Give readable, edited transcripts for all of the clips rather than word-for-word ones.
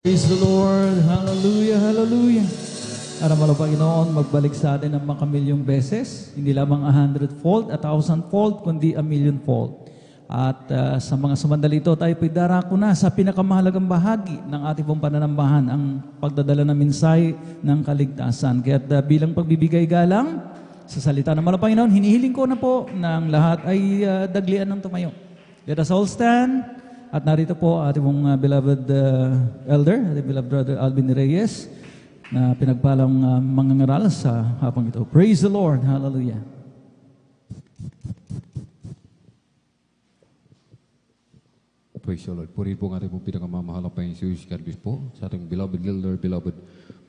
Praise the Lord. Hallelujah, hallelujah. Aram mo Panginoon, magbalik sa atin ng makamilyong beses, hindi lamang 100-fold, 1,000-fold, kundi 1,000,000-fold. At sa mga sumandali ito, tayo po'y darako na sa pinakamahalagang bahagi ng ating pong pananambahan, ang pagdadala ng mensahe ng kaligtasan. Kaya bilang pagbibigay galang sa salita ng mga Panginoon, hinihiling ko na po ng lahat ay daglian ng tumayo. Let us all stand. At narito po ating mong beloved elder, ating beloved brother Alvin Reyes, na pinagpalang mangangaral sa hapong ito. Praise the Lord. Hallelujah. Praise the Lord. Purihin po ang ating pong pinakamamahal na Panginoon Jesus Christ po sa ating beloved elder, beloved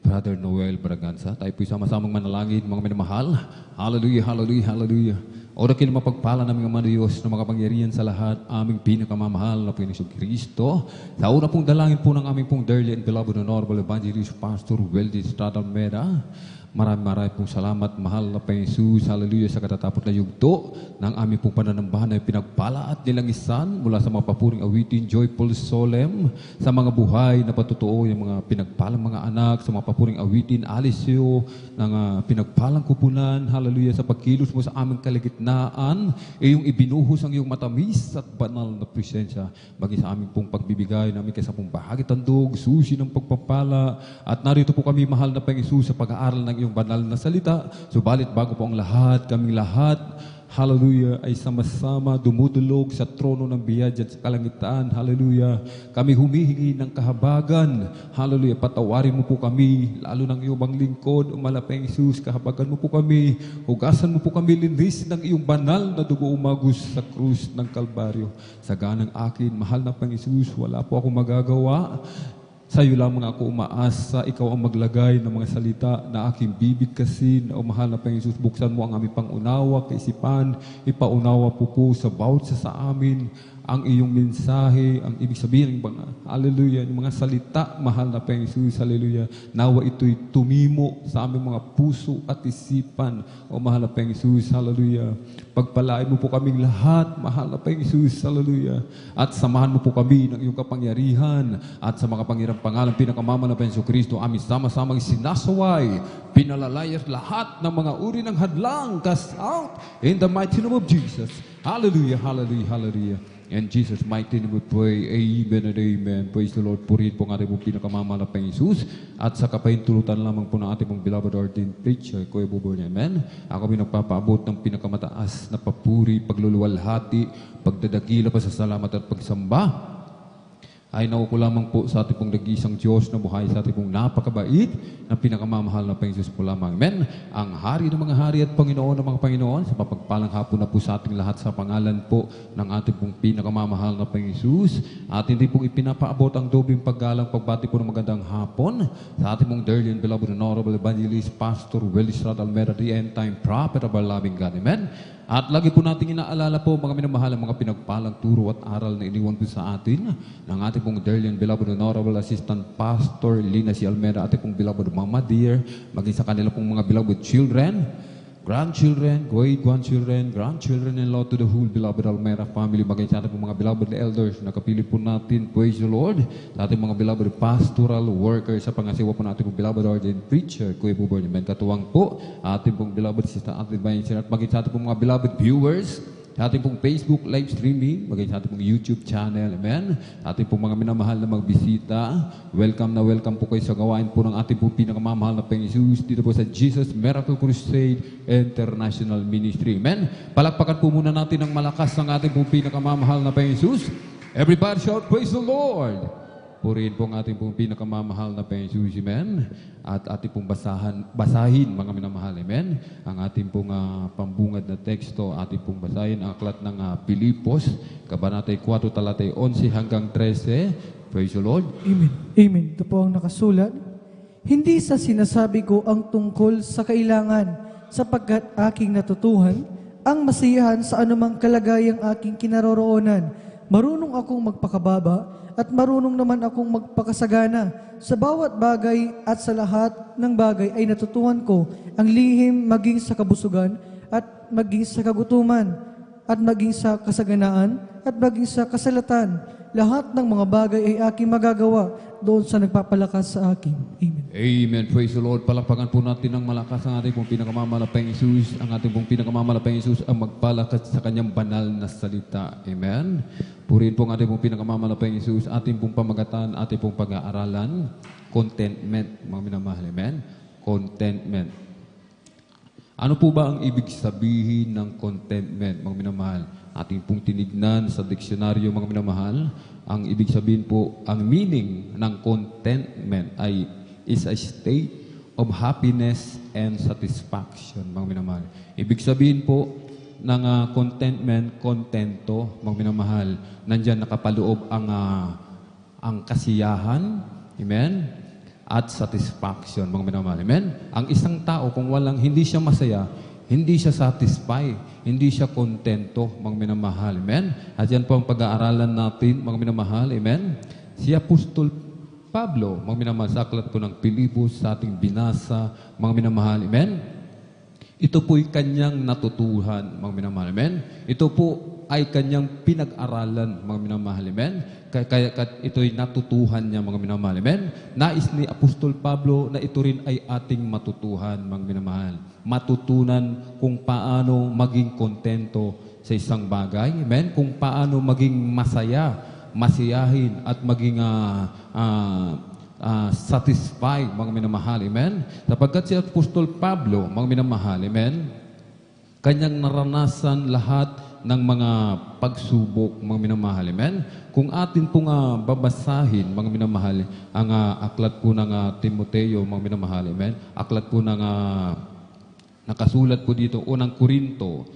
Brother Noel Braganza. Tayo po'y sama-samang manalangin, mga minamahal. Hallelujah, hallelujah, hallelujah. O rin mapagpala namin ang mga Diyos na makapangyarihan sa lahat, aming pinakamamahal na Panginoon Kristo. Sa una pong dalangin po ng aming pong dearly and beloved honorable evangelist Pastor Weldy Estrada Almeda. Maraming pong salamat, mahal na Panginoon. Hallelujah, sa katatapos na yugto ng aming pong pananambahan na pinagpala at nilangisan mula sa mga papuring awitin, joyful solemn, sa mga buhay na patutuo, yung mga pinagpalang mga anak, sa mga papuring awitin, alisyo, ng pinagpalang kupunan, hallelujah, sa pagkilos mo sa aming kaligitnaan, iyong ibinuhos ang iyong matamis at banal na presensya, maging sa aming pong pagbibigay namin kaysa pong bahagi tandog, susi ng pagpapala, at narito po kami, mahal na Panginoon, sa pag-aaral ng iyong banal na salita. Subalit bago po ang lahat, kaming lahat, hallelujah, ay sama-sama dumudulog sa trono ng biyaya at sa kalangitan. Hallelujah. Kami humihingi ng kahabagan. Hallelujah. Patawarin mo po kami, lalo ng iyong lingkod, umalapeng Jesus, kahabagan mo po kami. Hugasan mo po kami, linris ng iyong banal na dugo umagos sa krus ng Kalbaryo. Sa ganang akin, mahal na Panginoon, wala po akong magagawa. Sa iyo lamang ako umaasa, ikaw ang maglagay ng mga salita na aking bibigkasin. O mahal na Panginoon, buksan mo ang aming pangunawa, kaisipan, ipaunawa po sa bawat sa amin ang iyong mensahe, ang ibig sabihin ng mga, hallelujah, ng mga salita, mahal na Panginoon, hallelujah, nawa ito'y tumimo sa aming mga puso at isipan. O mahal na Panginoon, hallelujah, pagpalain mo po kaming lahat, mahal na Panginoon, hallelujah, at samahan mo po kami ng iyong kapangyarihan at sa mga pangirang pangalan, pinakamama na Panginoon Kristo, aming sama-samang sinasaway, pinalalayas lahat ng mga uri ng hadlang, cast out in the mighty name of Jesus. Hallelujah, hallelujah, hallelujah. In Jesus' mighty name we pray, amen and amen. Praise the Lord. Purihin po ang ating pong pinakamamahal na Panginoon Jesus. At sa kapahintulutan lamang po ng ating pong beloved ordained preacher, Kuya Buboy, amen. Ako may nagpapaabot ng pinakamataas na papuri, pagluluwalhati, pagdadakila, pasasalamat at pagsamba. Ay nauko lamang po sa ating pong nag-iisang Diyos na buhay, sa ating pong napakabait na pinakamamahal na Panginoon po lamang. Amen. Ang hari ng mga hari at Panginoon ng mga Panginoon, sa mapagpalang hapon na po sa ating lahat sa pangalan po ng ating pong pinakamamahal na Panginoon. At hindi pong ipinapaabot ang dobing paggalang pagbati po ng magandang hapon sa ating pong dearly and beloved honorable evangelist Pastor Weldy Estrada Almeda, the end time prophet of our loving God. Amen. At lagi po natin inaalala po mga minamahal ang mga pinagpalang turo at aral na iniwan po sa atin ng ating pong dearly and beloved honorable assistant Pastor Lina C. Almeda, ating pong beloved Mama Dear, maging sa kanila pong mga beloved children, grandchildren, great-grandchildren, grandchildren, and Lord to the whole beloved Almeda family, maging sa ating pong mga beloved elders na kapili po natin, praise the Lord, sa ating mga beloved pastoral workers, sa pangasiwa po natin pong beloved ordained preacher, Kuya Buboy, amen, katuwang po, ating pong beloved sister Atlet Bayan, at maging sa ating pong mga beloved viewers, sa ating pong Facebook live streaming, maging sa ating pong YouTube channel, amen. Sa ating pong mga minamahal na magbisita, welcome na welcome po kayo sa gawain po ng ating pong pinakamamahal na Panginoon dito po sa Jesus Miracle Crusade International Ministry, amen. Palakpakan po muna natin ng malakas ang ating pong pinakamamahal na Panginoon. Everybody shout, praise the Lord! Purihin po ang ating pong pinakamamahal na Panginoon, amen. At ating pong basahin, mga minamahal, amen. Ang ating pong pambungad na teksto, ating pong basahin ang aklat ng Pilipos, Kabanatay 4, talatay 11 hanggang 13. Praise the Lord. Amen. Amen. Ito po ang nakasulat. Hindi sa sinasabi ko ang tungkol sa kailangan, sapagkat aking natutuhan ang masiyahan sa anumang kalagayang aking kinaroroonan. Marunong akong magpakababa at marunong naman akong magpakasagana. Sa bawat bagay at sa lahat ng bagay ay natutuhan ko ang lihim maging sa kabusugan at maging sa kagutuman at maging sa kasaganaan at maging sa kasalatan. lahat ng mga bagay ay aking magagawa doon sa nagpapalakas sa akin. Amen. Amen. Praise the Lord. Palakpakan po natin ng malakas ang ating pong pinakamamalapayang Isus. Ang ating pong pinakamamalapayang Isus ang magpalakas sa kanyang banal na salita. Amen. Purihin po ang ating pong pinakamamalapayang Isus. Ating pong pamagatan, ating pong pag-aaralan. Contentment, mga minamahal. Amen. Contentment. Ano po ba ang ibig sabihin ng contentment, mga minamahal? Ating pong tinignan sa diksyonaryo, mga minamahal. Ang ibig sabihin po, ang meaning ng contentment ay is a state of happiness and satisfaction, mga minamahal. Ibig sabihin po ng contentment, kontento, mga minamahal. Nandyan nakapaloob ang kasiyahan, amen, at satisfaction, mga minamahal. Amen? Ang isang tao, kung hindi siya masaya, hindi siya satisfy, hindi siya kontento, mga minamahal. Amen? At yan po ang pag-aaralan natin, mga minamahal. Amen? Si Apostol Pablo, mga minamahal, sa aklat po ng Pilipos, sa ating binasa, mga minamahal. Amen? Ito po'y kanyang natutuhan, mga minamahal. Amen? Ito po ay kanyang pinag-aralan, mga minamahal. Amen? Kaya ito'y natutuhan niya, mga minamahal. Amen? Nais ni Apostol Pablo na ito rin ay ating matutuhan, mga minamahal. Matutunan kung paano maging kontento sa isang bagay. Amen? Kung paano maging masaya, masiyahin, at maging satisfied, mga minamahal. Amen? Sapagkat si Apostol Pablo, mga minamahal, amen, kanyang naranasan lahat ng mga pagsubok, mga minamahal. Amen? Kung atin pong babasahin, mga minamahal, ang aklat po ng Timoteo, mga minamahal. Amen? Aklat po ng nakasulat po dito, unang Korinto,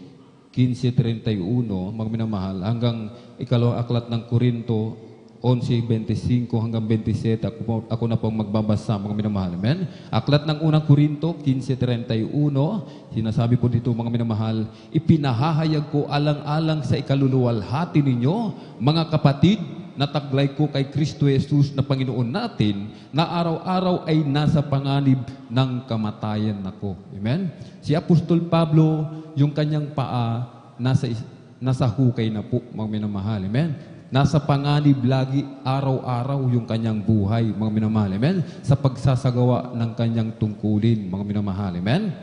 15:31, mga minamahal, hanggang ikalawang aklat ng Korinto, 11:25 hanggang 27, ako na pong magbabasa, mga minamahal. Amen? Aklat ng unang Korinto, 15:31, sinasabi po dito, mga minamahal, ipinahahayag ko alang-alang sa ikaluluwalhati ninyo, mga kapatid, na taglay ko kay Kristo Jesus na Panginoon natin, na araw-araw ay nasa panganib ng kamatayan ako. Amen? Si Apostol Pablo, yung kanyang paa, nasa hukay na po, mga minamahal. Amen? Nasa panganib lagi, araw-araw yung kanyang buhay, mga minamahal. Amen? Sa pagsasagawa ng kanyang tungkulin, mga minamahal. Amen?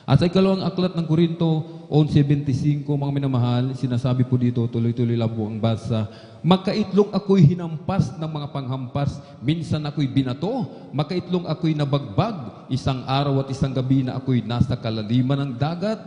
At sa ikalawang aklat ng Korinto, 11:25, mga minamahal, sinasabi po dito, tuloy-tuloy lang po ang basa, magkaitlong ako'y hinampas ng mga panghampas, minsan ako'y binato, magkaitlong ako'y nabagbag, isang araw at isang gabi na ako'y nasa kalaliman ng dagat.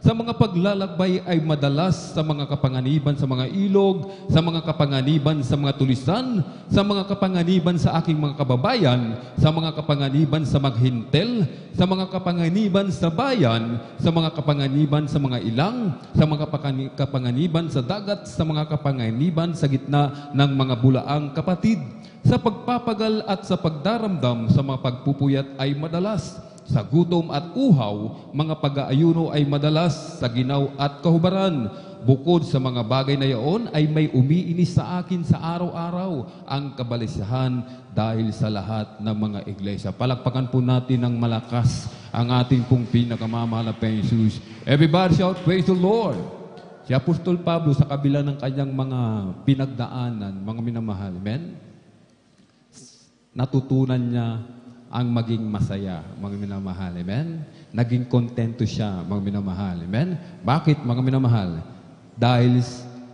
Sa mga paglalakbay ay madalas sa mga kapanganiban sa mga ilog, sa mga kapanganiban sa mga tulisan, sa mga kapanganiban sa aking mga kababayan, sa mga kapanganiban sa maghintel, sa mga kapanganiban sa bayan, sa mga kapanganiban sa mga ilang, sa mga kapanganiban sa dagat, sa mga kapanganiban sa gitna ng mga bulaang kapatid. Sa pagpapagal at sa pagdaramdam sa mga pagpupuyat ay madalas. Sa gutom at uhaw, mga pag-aayuno ay madalas, sa ginaw at kahubaran. Bukod sa mga bagay na iyon, ay may umiinis sa akin sa araw-araw ang kabalisahan dahil sa lahat ng mga iglesia. Palakpakan po natin ng malakas ang ating pong pinakamamahal na Jesus. Everybody shout, praise the Lord! Si Apostol Pablo, sa kabila ng kanyang mga pinagdaanan, mga minamahal, amen? Natutunan niya ang maging masaya, mga minamahal. Amen? Naging kontento siya, mga minamahal. Amen? Bakit, mga minamahal? Dahil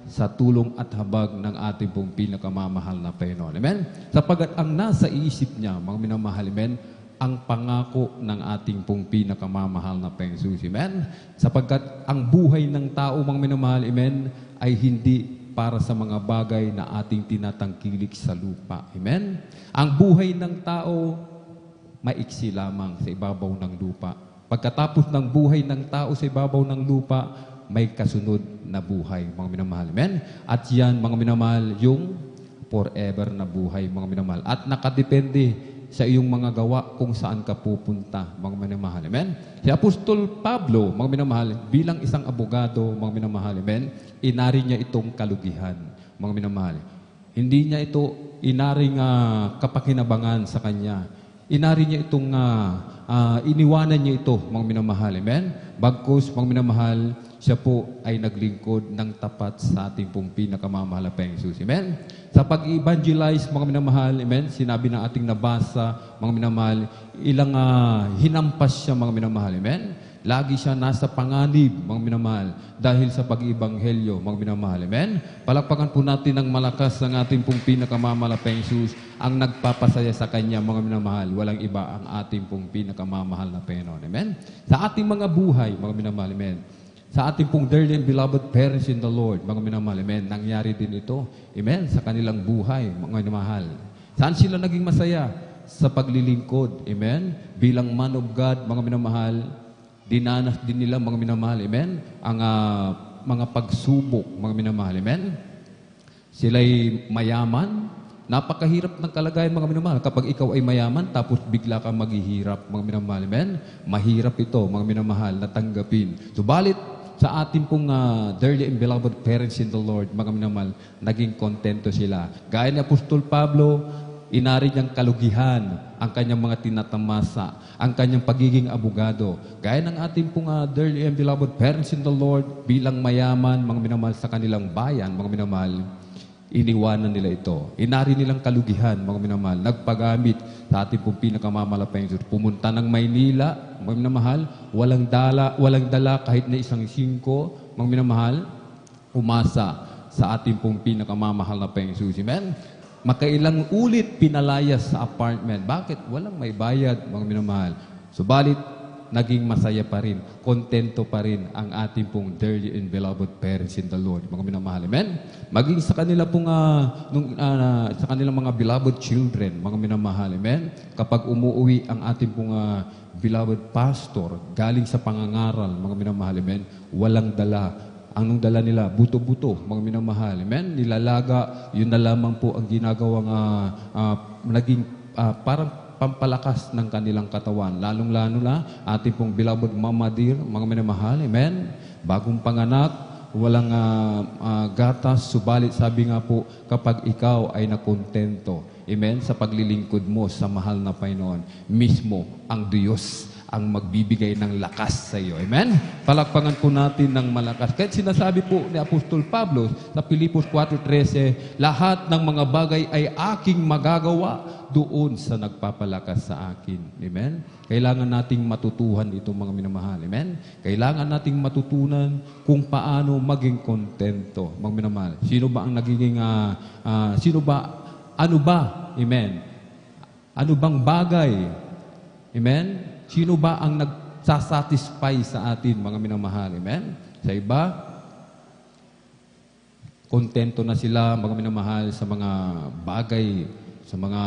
sa tulong at habag ng ating pong pinakamamahal na Panginoon. Amen? Sapagat ang nasa isip niya, mga minamahal, amen, ang pangako ng ating pong pinakamamahal na Panginoon. Amen? Sapagkat ang buhay ng tao, mga minamahal, amen, ay hindi para sa mga bagay na ating tinatangkilik sa lupa. Amen? Ang buhay ng tao maiksi lamang sa ibabaw ng lupa. Pagkatapos ng buhay ng tao sa ibabaw ng lupa, may kasunod na buhay, mga minamahal. Amen? At yan, mga minamahal, yung forever na buhay, mga minamahal. At nakadepende sa iyong mga gawa kung saan ka pupunta, mga minamahal. Amen? Si Apostol Pablo, mga minamahal, bilang isang abogado, mga minamahal, amen, inari niya itong kalugihan, mga minamahal. Hindi niya ito inaring kapakinabangan sa kanya. Inari niya itong, iniwanan niya ito, mga minamahal. Amen? Bagkus, mga minamahal, siya po ay naglingkod ng tapat sa ating pong pinakamamahal na Panginoong Jesus. Amen? Sa pag-evangelize, mga minamahal, amen, sinabi ng ating nabasa, mga minamahal, ilang hinampas siya, mga minamahal, amen? Lagi siya nasa panganib, mga minamahal, dahil sa pag-ibanghelyo, mga minamahal. Amen? Palakpakan po natin ng malakas ang ating pong pinakamamahal na Panginoong Jesus, ang nagpapasaya sa Kanya, mga minamahal. Walang iba ang ating pong pinakamamahal na Panginoon. Amen? Sa ating mga buhay, mga minamahal. Amen? Sa ating pong dearly and beloved parents in the Lord, mga minamahal. Amen? Nangyari din ito. Amen? Sa kanilang buhay, mga minamahal. Saan sila naging masaya? Sa paglilingkod. Amen? Bilang man of God, mga minamahal, dinanas din nila, mga minamahal, amen, ang mga pagsubok, mga minamahal, amen. Sila'y mayaman, napakahirap ng kalagayan, mga minamahal. Kapag ikaw ay mayaman, tapos bigla kang maghihirap, mga minamahal, amen. Mahirap ito, mga minamahal, natanggapin. Subalit, sa ating pong dearly and beloved parents in the Lord, mga minamahal, naging kontento sila. Gaya ni Apostol Pablo, inari niyang kalugihan ang kanyang mga tinatamasa, ang kanyang pagiging abogado. Gaya ng ating pong dearly and beloved parents in the Lord, bilang mayaman, mga minamahal sa kanilang bayan, mga minamahal, iniwanan nila ito. Inari nilang kalugihan, mga minamahal, nagpagamit sa ating pong pinakamamalaking Diyos. Pumunta ng Maynila, mga minamahal, walang dala kahit na isang singko, mga minamahal, umasa sa ating pong pinakamamahal na Panginoon Jesus. Amen? Makailang ulit pinalayas sa apartment. Bakit? Walang may bayad, mga minamahal. Subalit, naging masaya pa rin, kontento pa rin ang ating pong dearly and beloved parents in the Lord, mga minamahal. Amen? Maging sa kanila pong, sa kanilang mga beloved children, mga minamahal. Amen? Kapag umuwi ang ating pong beloved pastor, galing sa pangangaral, mga minamahal. Amen? Walang dala. Anong dala nila? Buto-buto, mga minamahal. Amen? Nilalaga, yun na lamang po ang ginagawang naging parang pampalakas ng kanilang katawan. Lalong-lalo na ating pong beloved Mama Dear, mga minamahal. Amen? Bagong panganak, walang gatas, subalit sabi nga po, kapag ikaw ay nakontento, amen, sa paglilingkod mo sa mahal na Panginoon, mismo ang Diyos ang magbibigay ng lakas sa iyo. Amen? Palakpangan po natin ng malakas. Kahit sinasabi po ni Apostol Pablo sa Filipos 4:13, lahat ng mga bagay ay aking magagawa doon sa nagpapalakas sa akin. Amen? Kailangan nating matutuhan ito, mga minamahal. Amen? Kailangan nating matutunan kung paano maging kontento, mga minamahal. Sino ba ang nagiging, ano ba? Amen? Ano bang bagay? Amen? Sino ba ang nagsasatisfy sa atin, mga minamahal? Amen? Sa iba, kontento na sila, mga minamahal, sa mga bagay, sa mga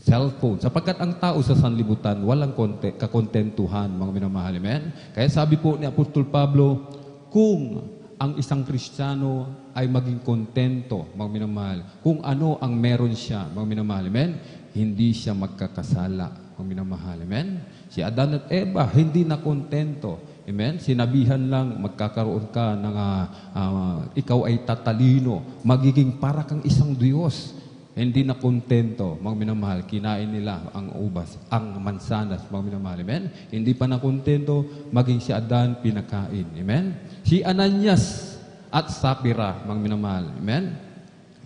cellphone. Sapagkat ang tao sa sanlibutan, walang kakontentuhan, mga minamahal. Amen? Kaya sabi po ni Apostol Pablo, kung ang isang Kristiyano ay maging kontento, mga minamahal, kung ano ang meron siya, mga minamahal. Amen? Hindi siya magkakasala, mga minamahal. Amen? Si Adan at Eva, hindi na kontento. Amen? Sinabihan lang, magkakaroon ka ng ikaw ay tatalino, magiging para kang isang Diyos. Hindi na kontento, mga minamahal. Kinain nila ang ubas, ang mansanas, mga minamahal. Amen? Hindi pa na kontento, maging si Adan pinakain. Amen? Si Ananias at Sapphira, mga minamahal. Amen?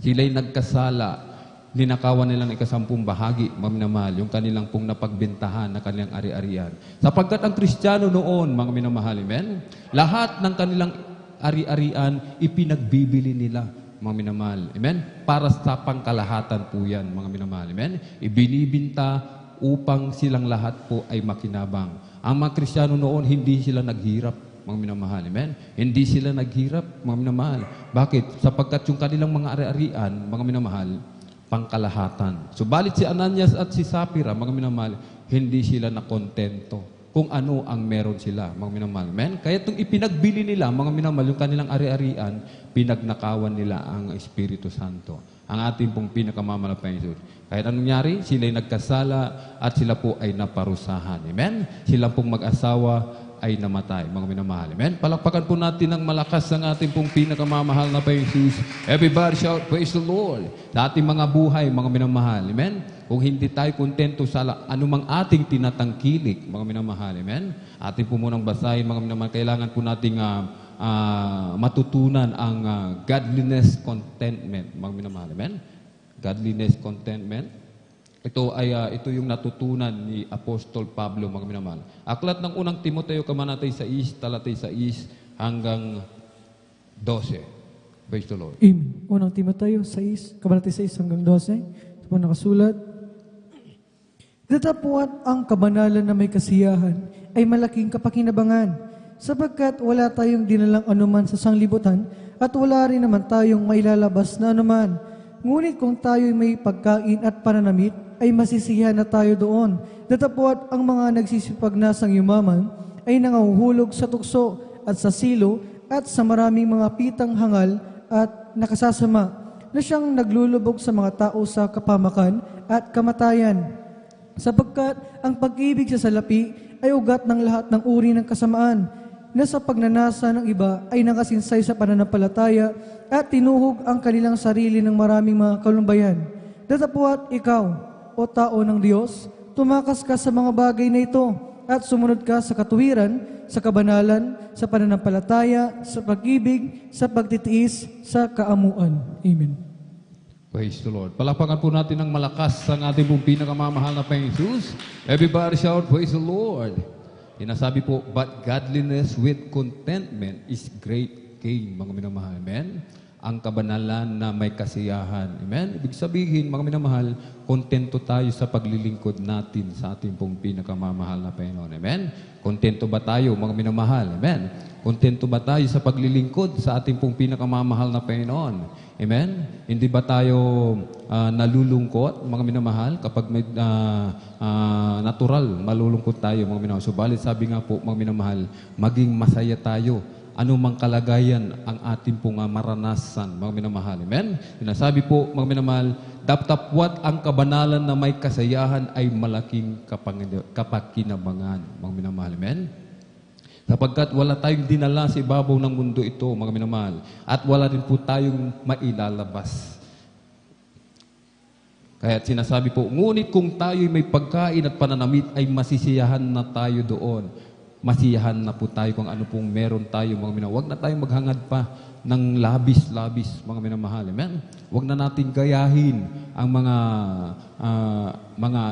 Sila'y nagkasala. Ninakawan nila ng 10 bahagi, mga minamahal, yung kanilang pong napagbentahan na kanilang ari-arian. Sapagkat ang Kristiyano noon, mga minamahal, amen? Lahat ng kanilang ari-arian, ipinagbibili nila, mga minamahal, amen? Para sa pangkalahatan po yan, mga minamahal, amen? Ibinibinta upang silang lahat po ay makinabang. Ang mga Kristiyano noon, hindi sila naghirap, mga minamahal, amen? Hindi sila naghirap, mga minamahal. Bakit? Sapagkat yung kanilang mga ari-arian, mga minamahal, pangkalahatan. Subalit si Ananias at si Sapphira, mga minamahal, hindi sila nakontento kung ano ang meron sila, mga minamahal. Amen? Kaya itong ipinagbili nila, mga minamahal, yung kanilang ari-arian, pinagnakawan nila ang Espiritu Santo. Ang ating pong pinakamamalaking Diyos. Kahit anong nangyari, sila'y nagkasala at sila po ay naparusahan. Amen? Sila pong mag-asawa ay namatay, mga minamahal. Amen? Palakpakan po natin ng malakas ang ating pong pinakamamahal na Panginoong Jesus. Everybody shout, praise the Lord. Sa ating mga buhay, mga minamahal. Amen? Kung hindi tayo kontento sa anumang ating tinatangkilik, mga minamahal. Amen? Ating po munang basahin, mga minamahal. Kailangan po nating matutunan ang godliness contentment, mga minamahal. Amen? Godliness contentment. Ito yung natutunan ni Apostol Pablo, mga minamahal. Aklat ng unang Timoteo, kabanata 6, talatay 6 hanggang 12. Praise the Lord. Amen. Unang Timoteo 6, kabanata 6 hanggang 12. Ito po nakasulat. Datapwat ang kabanalan na may kasiyahan ay malaking kapakinabangan, sapagkat wala tayong dinalang anuman sa sanglibutan at wala rin naman tayong mailalabas na anuman. Ngunit kung tayo'y may pagkain at pananamit, ay masisiyahan na tayo doon. Datapwat ang mga nagsisipag na sang yumaman ay nangahuhulog sa tukso at sa silo at sa maraming mga pitang hangal at nakasasama na siyang naglulubog sa mga tao sa kapamakan at kamatayan. Sapagkat ang pag-ibig sa salapi ay ugat ng lahat ng uri ng kasamaan, na sa pagnanasa ng iba ay nakasinsay sa pananampalataya at tinuhog ang kanilang sarili ng maraming mga kalumbayan. Datapwat ikaw, o tao ng Diyos, tumakas ka sa mga bagay na ito at sumunod ka sa katuwiran, sa kabanalan, sa pananampalataya, sa pag-ibig, sa pagtitiis, sa kaamuan. Amen. Praise the Lord. Palakpakan po natin ng malakas ang ating pong pinakamamahal na Panginoong Jesus. Everybody shout, praise the Lord. Sinasabi po, but godliness with contentment is great gain, mga minamahal. Amen? Ang kabanalan na may kasiyahan. Amen? Ibig sabihin, mga minamahal, kontento tayo sa paglilingkod natin sa ating pong pinakamamahal na Panginoon. Amen? Kontento ba tayo, mga minamahal? Amen? Kontento ba tayo sa paglilingkod sa ating pong pinakamamahal na Panginoon? Amen? Hindi ba tayo nalulungkot, mga minamahal, kapag may natural, malulungkot tayo, mga minamahal. Subalit, sabi nga po, mga minamahal, maging masaya tayo anumang kalagayan ang ating pong maranasan, mga minamahal. Amen? Sinasabi po, mga minamahal, datapwat ang kabanalan na may kasayahan ay malaking kapakinabangan, mga minamahal. Amen? Sapagkat wala tayong dinala sa ibabaw ng mundo ito, mga minamahal, at wala rin po tayong mailalabas. Kaya sinasabi po, ngunit kung tayo'y may pagkain at pananamit, ay masisiyahan na tayo doon. Masiyahan na po tayo kung ano pong meron tayo, mga minamahal. Huwag na tayong maghangad pa ng labis-labis, mga minamahal. Amen? Huwag na natin gayahin ang mga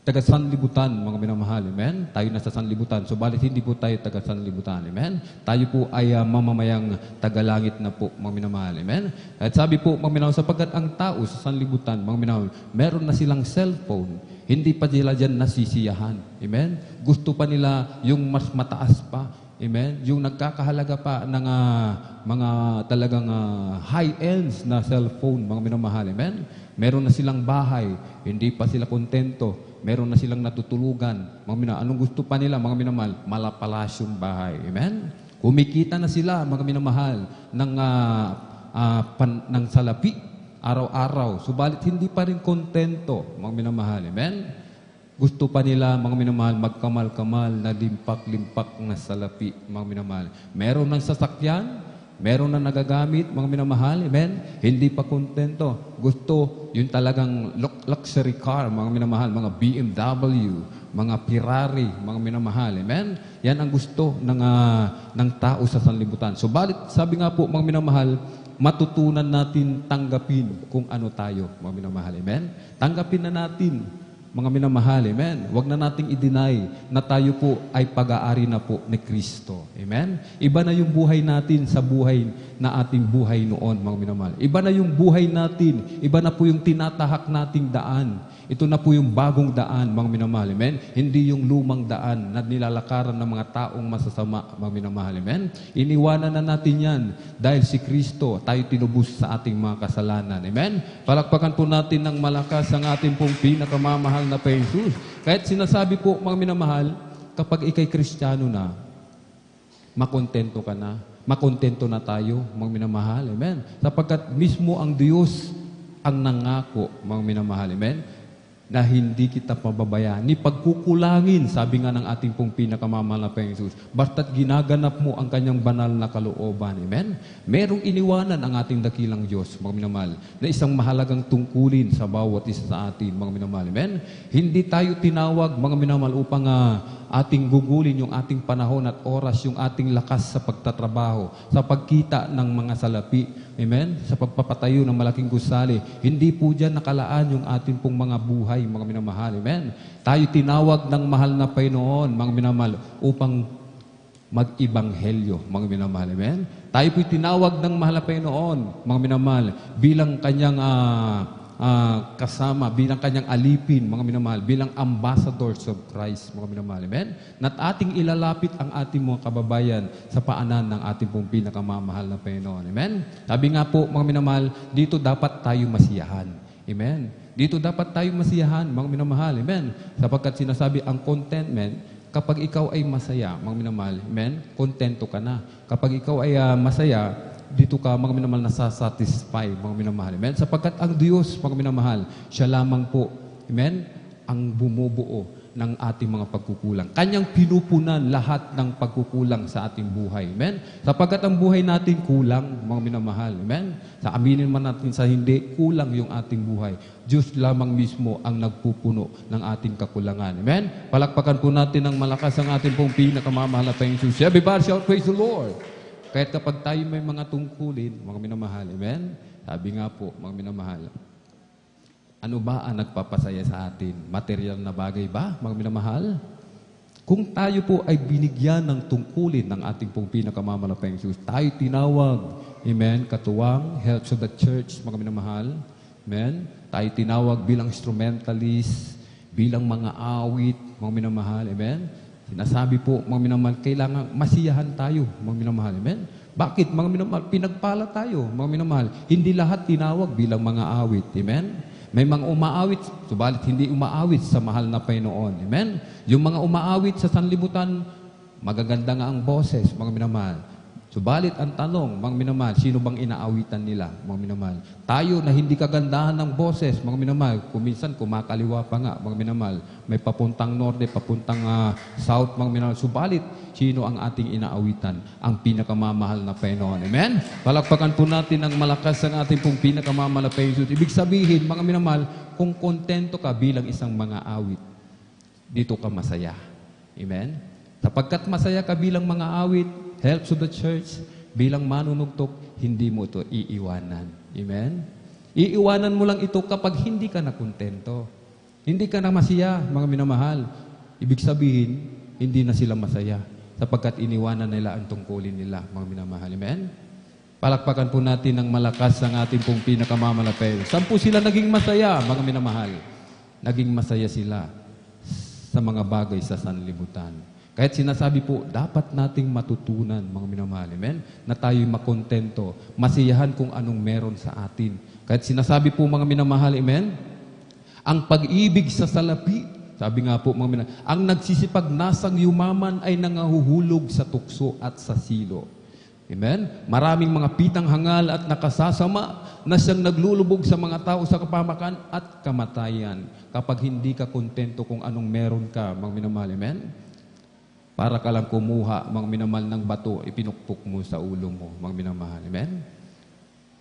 taga-sanlibutan, mga minamahal. Amen? Tayo nasa sanlibutan. Subalit hindi po tayo taga-sanlibutan. Amen? Tayo po ay mamamayang tagalangit na po, mga minamahal. Amen? At sabi po, mga minamahal, sapagkat ang tao sa sanlibutan, mga minamahal, meron na silang cellphone. Hindi pa sila dyan nasisiyahan. Amen? Gusto pa nila yung mas mataas pa. Amen? Yung nagkakahalaga pa ng mga talagang high-ends na cellphone, mga minamahal. Amen? Meron na silang bahay. Hindi pa sila kontento. Meron na silang natutulugan. Mga minamahal, anong gusto pa nila, mga minamahal? Malapalasyong bahay. Amen? Kumikita na sila, mga minamahal, ng salapi. Araw-araw. Subalit hindi pa rin kontento, mga minamahal. Amen? Gusto pa nila, mga minamahal, magkamal-kamal na limpak-limpak na salapi, mga minamahal. Meron ng sasakyan, meron na nagagamit, mga minamahal. Amen? Hindi pa kontento. Gusto yung talagang luxury car, mga minamahal, mga BMW, mga Ferrari, mga minamahal. Amen? Yan ang gusto ng tao sa sanlibutan. Subalit, sabi nga po, mga minamahal, matutunan natin tanggapin kung ano tayo, mga minamahal. Amen? Tanggapin na natin, mga minamahal. Amen? Huwag na nating i-deny na tayo po ay pag-aari na po ni Kristo. Amen? Iba na yung buhay natin sa buhay na ating buhay noon, mga minamahal. Iba na yung buhay natin. Iba na po yung tinatahak nating daan. Ito na po yung bagong daan, mga minamahal. Amen? Hindi yung lumang daan na nilalakaran ng mga taong masasama, mga minamahal. Amen? Iniwanan na natin yan dahil si Kristo, tayo tinubos sa ating mga kasalanan. Amen? Palakpakan po natin ng malakas ang ating pong pinakamamahal na Panginoong Jesus. Kahit sinasabi po, mga minamahal, kapag ikay Kristiyano na, makontento ka na, makontento na tayo, mga minamahal. Amen? Sapagkat mismo ang Diyos ang nangako, mga minamahal. Amen? na hindi kita pababayaan, ni pagkukulangin, sabi nga ng ating pong pinakamamahal na Panginoon Jesus, basta't ginaganap mo ang kanyang banal na kalooban. Amen? Merong iniwanan ang ating dakilang Diyos, mga minamahal, na isang mahalagang tungkulin sa bawat isa sa atin, mga minamahal. Amen? Hindi tayo tinawag, mga minamahal, upang ating gugulin yung ating panahon at oras, yung ating lakas sa pagtatrabaho, sa pagkita ng mga salapi, amen? Sa pagpapatayo ng malaking gusali. Hindi po dyan nakalaan yung ating pong mga buhay, mga minamahal, amen? Tayo tinawag ng mahal na Panginoon, mga minamahal, upang mag-ibanghelyo, mga minamahal, amen? Tayo po'y tinawag ng mahal na Panginoon, mga minamahal, bilang kanyang kasama, bilang kanyang alipin, mga minamahal, bilang ambassadors of Christ, mga minamahal. Amen? At ating ilalapit ang ating mga kababayan sa paanan ng ating pong pinakamamahal na Panginoon. Amen? Sabi nga po, mga minamahal, dito dapat tayo masiyahan. Amen? Dito dapat tayo masiyahan, mga minamahal. Amen? Sapagkat sinasabi ang contentment, kapag ikaw ay masaya, mga minamahal, amen? Kontento ka na. Kapag ikaw ay masaya, dito ka, mga minamahal, nasasatisfy, mga minamahal. Amen? Sapagkat ang Diyos, mga minamahal, siya lamang po, amen, ang bumubuo ng ating mga pagkukulang. Kanyang pinupunan lahat ng pagkukulang sa ating buhay. Amen? Sapagkat ang buhay natin kulang, mga minamahal. Amen? Sa aminin man natin sa hindi, kulang yung ating buhay. Diyos lamang mismo ang nagpupuno ng ating kakulangan. Amen? Palakpakan po natin ng malakas ang ating pong pinakamamahal na Panginoon Jesus. Everybody shout, praise the Lord! Kahit kapag tayo may mga tungkulin, mga minamahal, amen? Sabi nga po, mga minamahal, ano ba ang nagpapasaya sa atin? Material na bagay ba, mga minamahal? Kung tayo po ay binigyan ng tungkulin ng ating pong pinakamamahal na Panginoon Jesus, tayo tinawag, amen, katuwang, helps of the church, mga minamahal, amen? Tayo tinawag bilang instrumentalist, bilang mga awit, mga minamahal, amen? Sinasabi po, mga minamahal, kailangan masiyahan tayo, mga minamahal. Amen? Bakit, mga minamahal? Pinagpala tayo, mga minamahal. Hindi lahat tinawag bilang mga awit. Amen? May mga umaawit, subalit hindi umaawit sa mahal na Panginoon. Amen? Yung mga umaawit sa sanlibutan, magaganda nga ang boses, mga minamahal. Subalit ang tanong, mga minamahal, sino bang inaawitan nila, mga minamahal? Tayo na hindi kagandahan ng boses, mga minamahal, kuminsan kumakaliwa pa nga, mga minamahal, may papuntang norte, papuntang south, mga minamahal. Subalit, sino ang ating inaawitan? Ang pinakamamahal na Panginoon. Amen? Palakpakan po natin ang malakas ang ating pong pinakamamahal na Panginoon. Ibig sabihin, mga minamahal, kung kontento ka bilang isang mga awit, dito ka masaya. Amen? Sapagkat masaya ka bilang mga awit, helps of the church, bilang manunugtok, hindi mo ito iiwanan. Amen? Iiwanan mo lang ito kapag hindi ka nakontento. Hindi ka na masaya, mga minamahal. Ibig sabihin, hindi na sila masaya sapagkat iniwanan nila ang tungkulin nila, mga minamahal. Amen? Palakpakan po natin ng malakas ang ating pong pinakamamalapay. Saan po sila naging masaya, mga minamahal? Naging masaya sila sa mga bagay sa sanlibutan. Kahit sinasabi po, dapat nating matutunan, mga minamahal, amen? Na tayo'y makontento, masiyahan kung anong meron sa atin. Kahit sinasabi po, mga minamahal, amen? Ang pag-ibig sa salapi, sabi nga po, mga minamahal, ang nagsisipag-nasang yumaman ay nangahuhulog sa tukso at sa silo. Amen? Maraming mga pitang hangal at nakasasama na siyang naglulubog sa mga tao sa kapamakan at kamatayan kapag hindi ka kontento kung anong meron ka, mga minamahal, amen? Para ka lang kumuha, mga minamahal, ng bato, ipinukpok mo sa ulo mo, mga minamahal. Amen?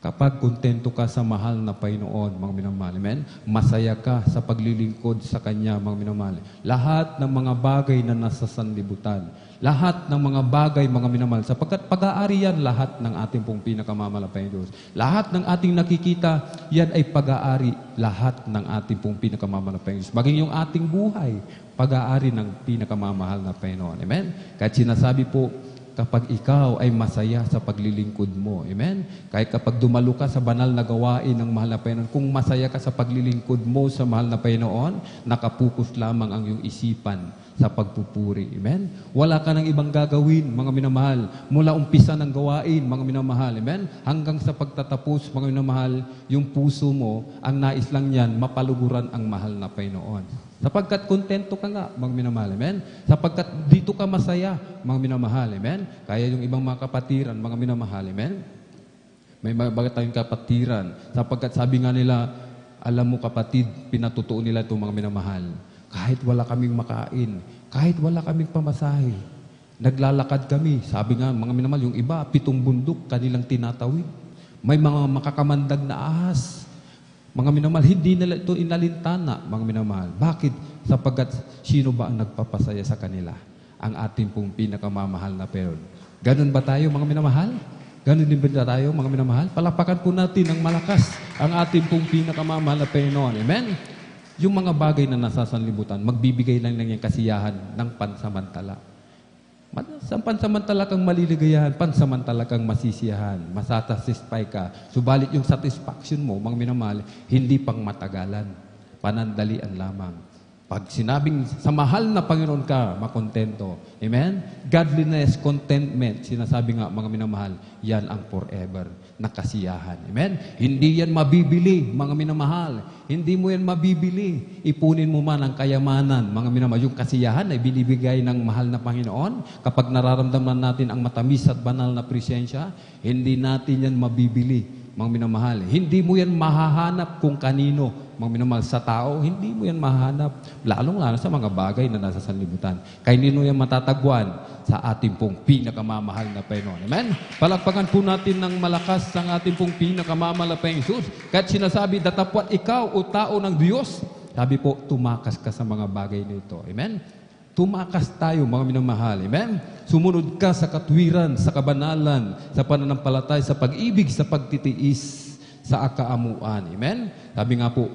Kapag kontento ka sa mahal na Panginoon, mga minamahal. Amen? Masaya ka sa paglilingkod sa Kanya, mga minamahal. Lahat ng mga bagay na nasa sanlibutan, lahat ng mga bagay, mga minamahal, sapagkat pag-aari yan lahat ng ating pong pinakamamahal Diyos. Lahat ng ating nakikita, yan ay pag-aari lahat ng ating pong pinakamamahal Diyos. Maging yung ating buhay, pag-aari ng pinakamamahal na Panginoon. Amen? Kahit sinasabi po, kapag ikaw ay masaya sa paglilingkod mo. Amen? Kahit kapag dumalo ka sa banal na gawain ng mahal na Panginoon, kung masaya ka sa paglilingkod mo sa mahal na Panginoon, nakapukus lamang ang iyong isipan sa pagpupuri. Amen? Wala ka ng ibang gagawin, mga minamahal. Mula umpisa ng gawain, mga minamahal. Amen? Hanggang sa pagtatapos, mga minamahal, yung puso mo, ang nais lang yan, mapaluguran ang mahal na Panginoon. Sapagkat kontento ka nga, mga minamahal. Amen? Sapagkat dito ka masaya, mga minamahal. Amen? Kaya yung ibang mga kapatiran, mga minamahal. Amen? May mga tayong kapatiran. Sapagkat sabi nga nila, Alam mo kapatid, pinatutuo nila itong mga minamahal. Kahit wala kaming makain, kahit wala kaming pamasahe, naglalakad kami. Sabi nga, mga minamahal, yung iba, 7 bundok kanilang tinatawid. May mga makakamandag na ahas. Mga minamahal, hindi nila ito inalintana, mga minamahal. Bakit? Sapagkat sino ba ang nagpapasaya sa kanila? Ang ating pong pinakamamahal na Panginoon. Ganun ba tayo, mga minamahal? Ganun din ba tayo, mga minamahal? Palapakan po natin ng malakas ang ating pong pinakamamahal na Panginoon. Amen? Yung mga bagay na nasasanlibutan, magbibigay lang ng kasiyahan ng pansamantala. Sa pansamantala kang maliligayahan, pansamantala kang masisiyahan, masasatisfy ka. Subalit yung satisfaction mo, mga minamahal, hindi pang matagalan. Panandalian lamang. Pag sinabing sa mahal na Panginoon ka, makontento. Amen? Godliness, contentment, sinasabi nga mga minamahal, yan ang forever na kasiyahan. Amen? Hindi yan mabibili, mga minamahal. Hindi mo yan mabibili. Ipunin mo man ang kayamanan, mga minamahal. Yung kasiyahan ay binibigay ng mahal na Panginoon. Kapag nararamdaman natin ang matamis at banal na presensya, hindi natin yan mabibili. Mga minamahal, hindi mo yan mahahanap kung kanino. Mga minamahal, sa tao, hindi mo yan mahahanap. Lalong-lalo sa mga bagay na nasa sanlibutan. Kay nino yan matatagwan sa ating pong pinakamamahal na Panginoon. Amen? Palakpakan po natin ng malakas ang ating pong pinakamamahal na Panginoon Jesus. Kahit sinasabi, datapwat ikaw o tao ng Diyos. Sabi po, tumakas ka sa mga bagay nito. Amen? Tumakas tayo, mga minamahal. Amen? Sumunod ka sa katwiran, sa kabanalan, sa pananampalataya, sa pag-ibig, sa pagtitiis, sa akaamuan. Amen? Sabi nga po,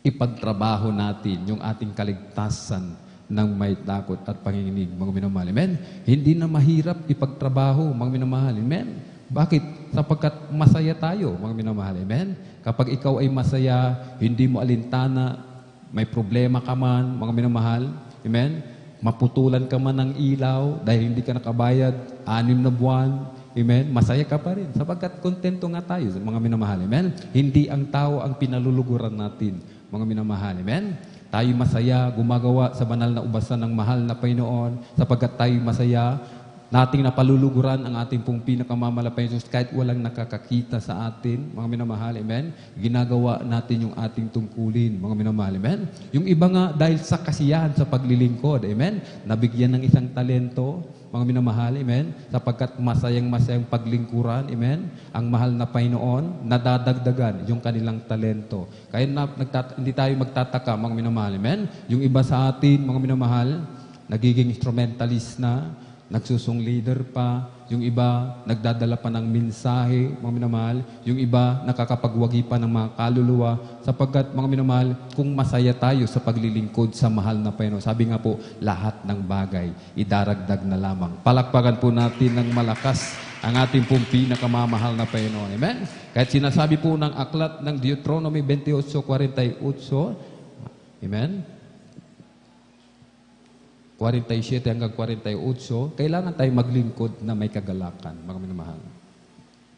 ipagtrabaho natin yung ating kaligtasan ng may takot at panginginig, mga minamahal. Amen? Hindi na mahirap ipagtrabaho, mga minamahal. Amen? Bakit? Sapagkat masaya tayo, mga minamahal. Amen? Kapag ikaw ay masaya, hindi mo alintana, may problema ka man, mga minamahal. Amen? Maputulan ka man ng ilaw dahil hindi ka nakabayad, 6 na buwan. Amen? Masaya ka pa rin. Sapagkat kontento nga tayo, mga minamahal. Amen? Hindi ang tao ang pinaluluguran natin, mga minamahal. Amen? Tayo masaya, gumagawa sa banal na ubasan ng mahal na Panginoon. Sapagkat tayo masaya, nating napaluluguran ang ating pong pinakamamahal Jesus kahit walang nakakakita sa atin, mga minamahal, amen? Ginagawa natin yung ating tungkulin, mga minamahal, amen? Yung iba nga, dahil sa kasiyahan sa paglilingkod, amen? Nabigyan ng isang talento, mga minamahal, amen? Sapagkat masayang paglingkuran, amen? Ang mahal na Panginoon, nadadagdagan yung kanilang talento. Kaya hindi tayo magtataka, mga minamahal, amen? Yung iba sa atin, mga minamahal, nagiging instrumentalist na, nagsusong leader pa, yung iba nagdadala pa ng mensahe, mga minamahal, yung iba nakakapagwagi pa ng mga kaluluwa, sapagkat mga minamahal, kung masaya tayo sa paglilingkod sa mahal na Panginoon, sabi nga po, lahat ng bagay, idaragdag na lamang. Palakpakan po natin ng malakas ang ating pong pinakamamahal na Panginoon. Amen? Kahit sinasabi po ng aklat ng Deuteronomy 28:48, amen? 47 hanggang 48, kailangan tayo maglingkod na may kagalakan, mga minamahal.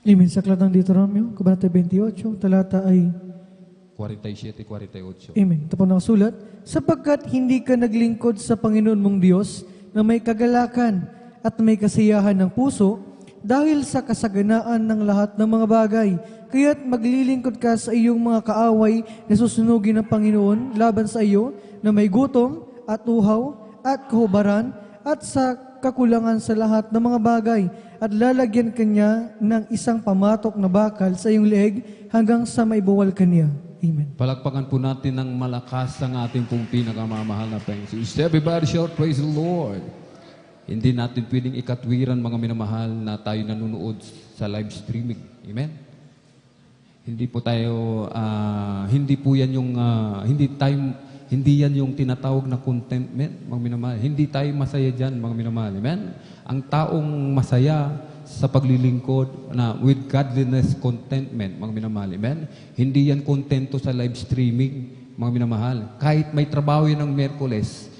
Amen. Sa aklat ng Deuteronomio, Kabanata 28, talata ay 47-48. Amen. Ito po nakasulat, sapagkat hindi ka naglingkod sa Panginoon mong Diyos na may kagalakan at may kasiyahan ng puso dahil sa kasaganaan ng lahat ng mga bagay. Kaya't maglilingkod ka sa iyong mga kaaway na susunugin ng Panginoon laban sa iyo na may gutom at uhaw at kahubaran at sa kakulangan sa lahat ng mga bagay at lalagyan kanya ng isang pamatok na bakal sa iyong leeg hanggang sa maibuwal kanya. Amen. Palakpakan po natin ng malakas ang ating pong pinakamamahal na Panginoon. Everybody shout, praise the Lord. Hindi natin pwedeng ikatwiran, mga minamahal, na tayo nanonood sa live streaming. Amen? Hindi po tayo, hindi po yan yung, hindi yan yung tinatawag na contentment, mga minamahal. Hindi tayo masaya dyan, mga minamahal. Amen? Ang taong masaya sa paglilingkod na with godliness, contentment, mga minamahal. Amen? Hindi yan kontento sa live streaming, mga minamahal. Kahit may trabaho yan ng Miyerkules,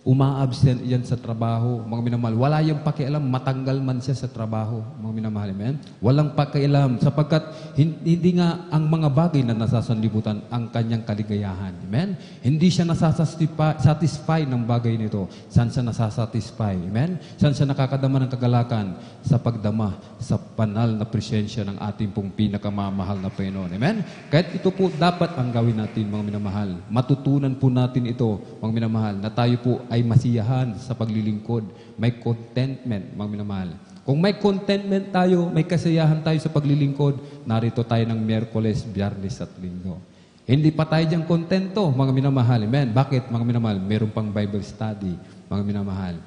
Uma-absent yan sa trabaho, mga minamahal. Wala yung pakialam, matanggal man siya sa trabaho, mga minamahal. Amen? Walang pakialam, sapagkat hindi nga ang mga bagay na nasasanlibutan ang kanyang kaligayahan. Amen? Hindi siya nasasatisfy ng bagay nito. Saan siya nasasatisfy? Amen? Saan siya nakakadama ng kagalakan? Sa pagdama, sa banal na presensya ng ating pong pinakamamahal na Panginoon. Amen? Kahit ito po dapat ang gawin natin, mga minamahal. Matutunan po natin ito, mga minamahal, na tayo po ay masiyahan sa paglilingkod. May contentment, mga minamahal. Kung may contentment tayo, may kasiyahan tayo sa paglilingkod, narito tayo ng Miyerkules, Biyernes at Linggo. Hindi pa tayo diyang kontento, mga minamahal. Amen? Bakit, mga minamahal? Meron pang Bible study, mga minamahal.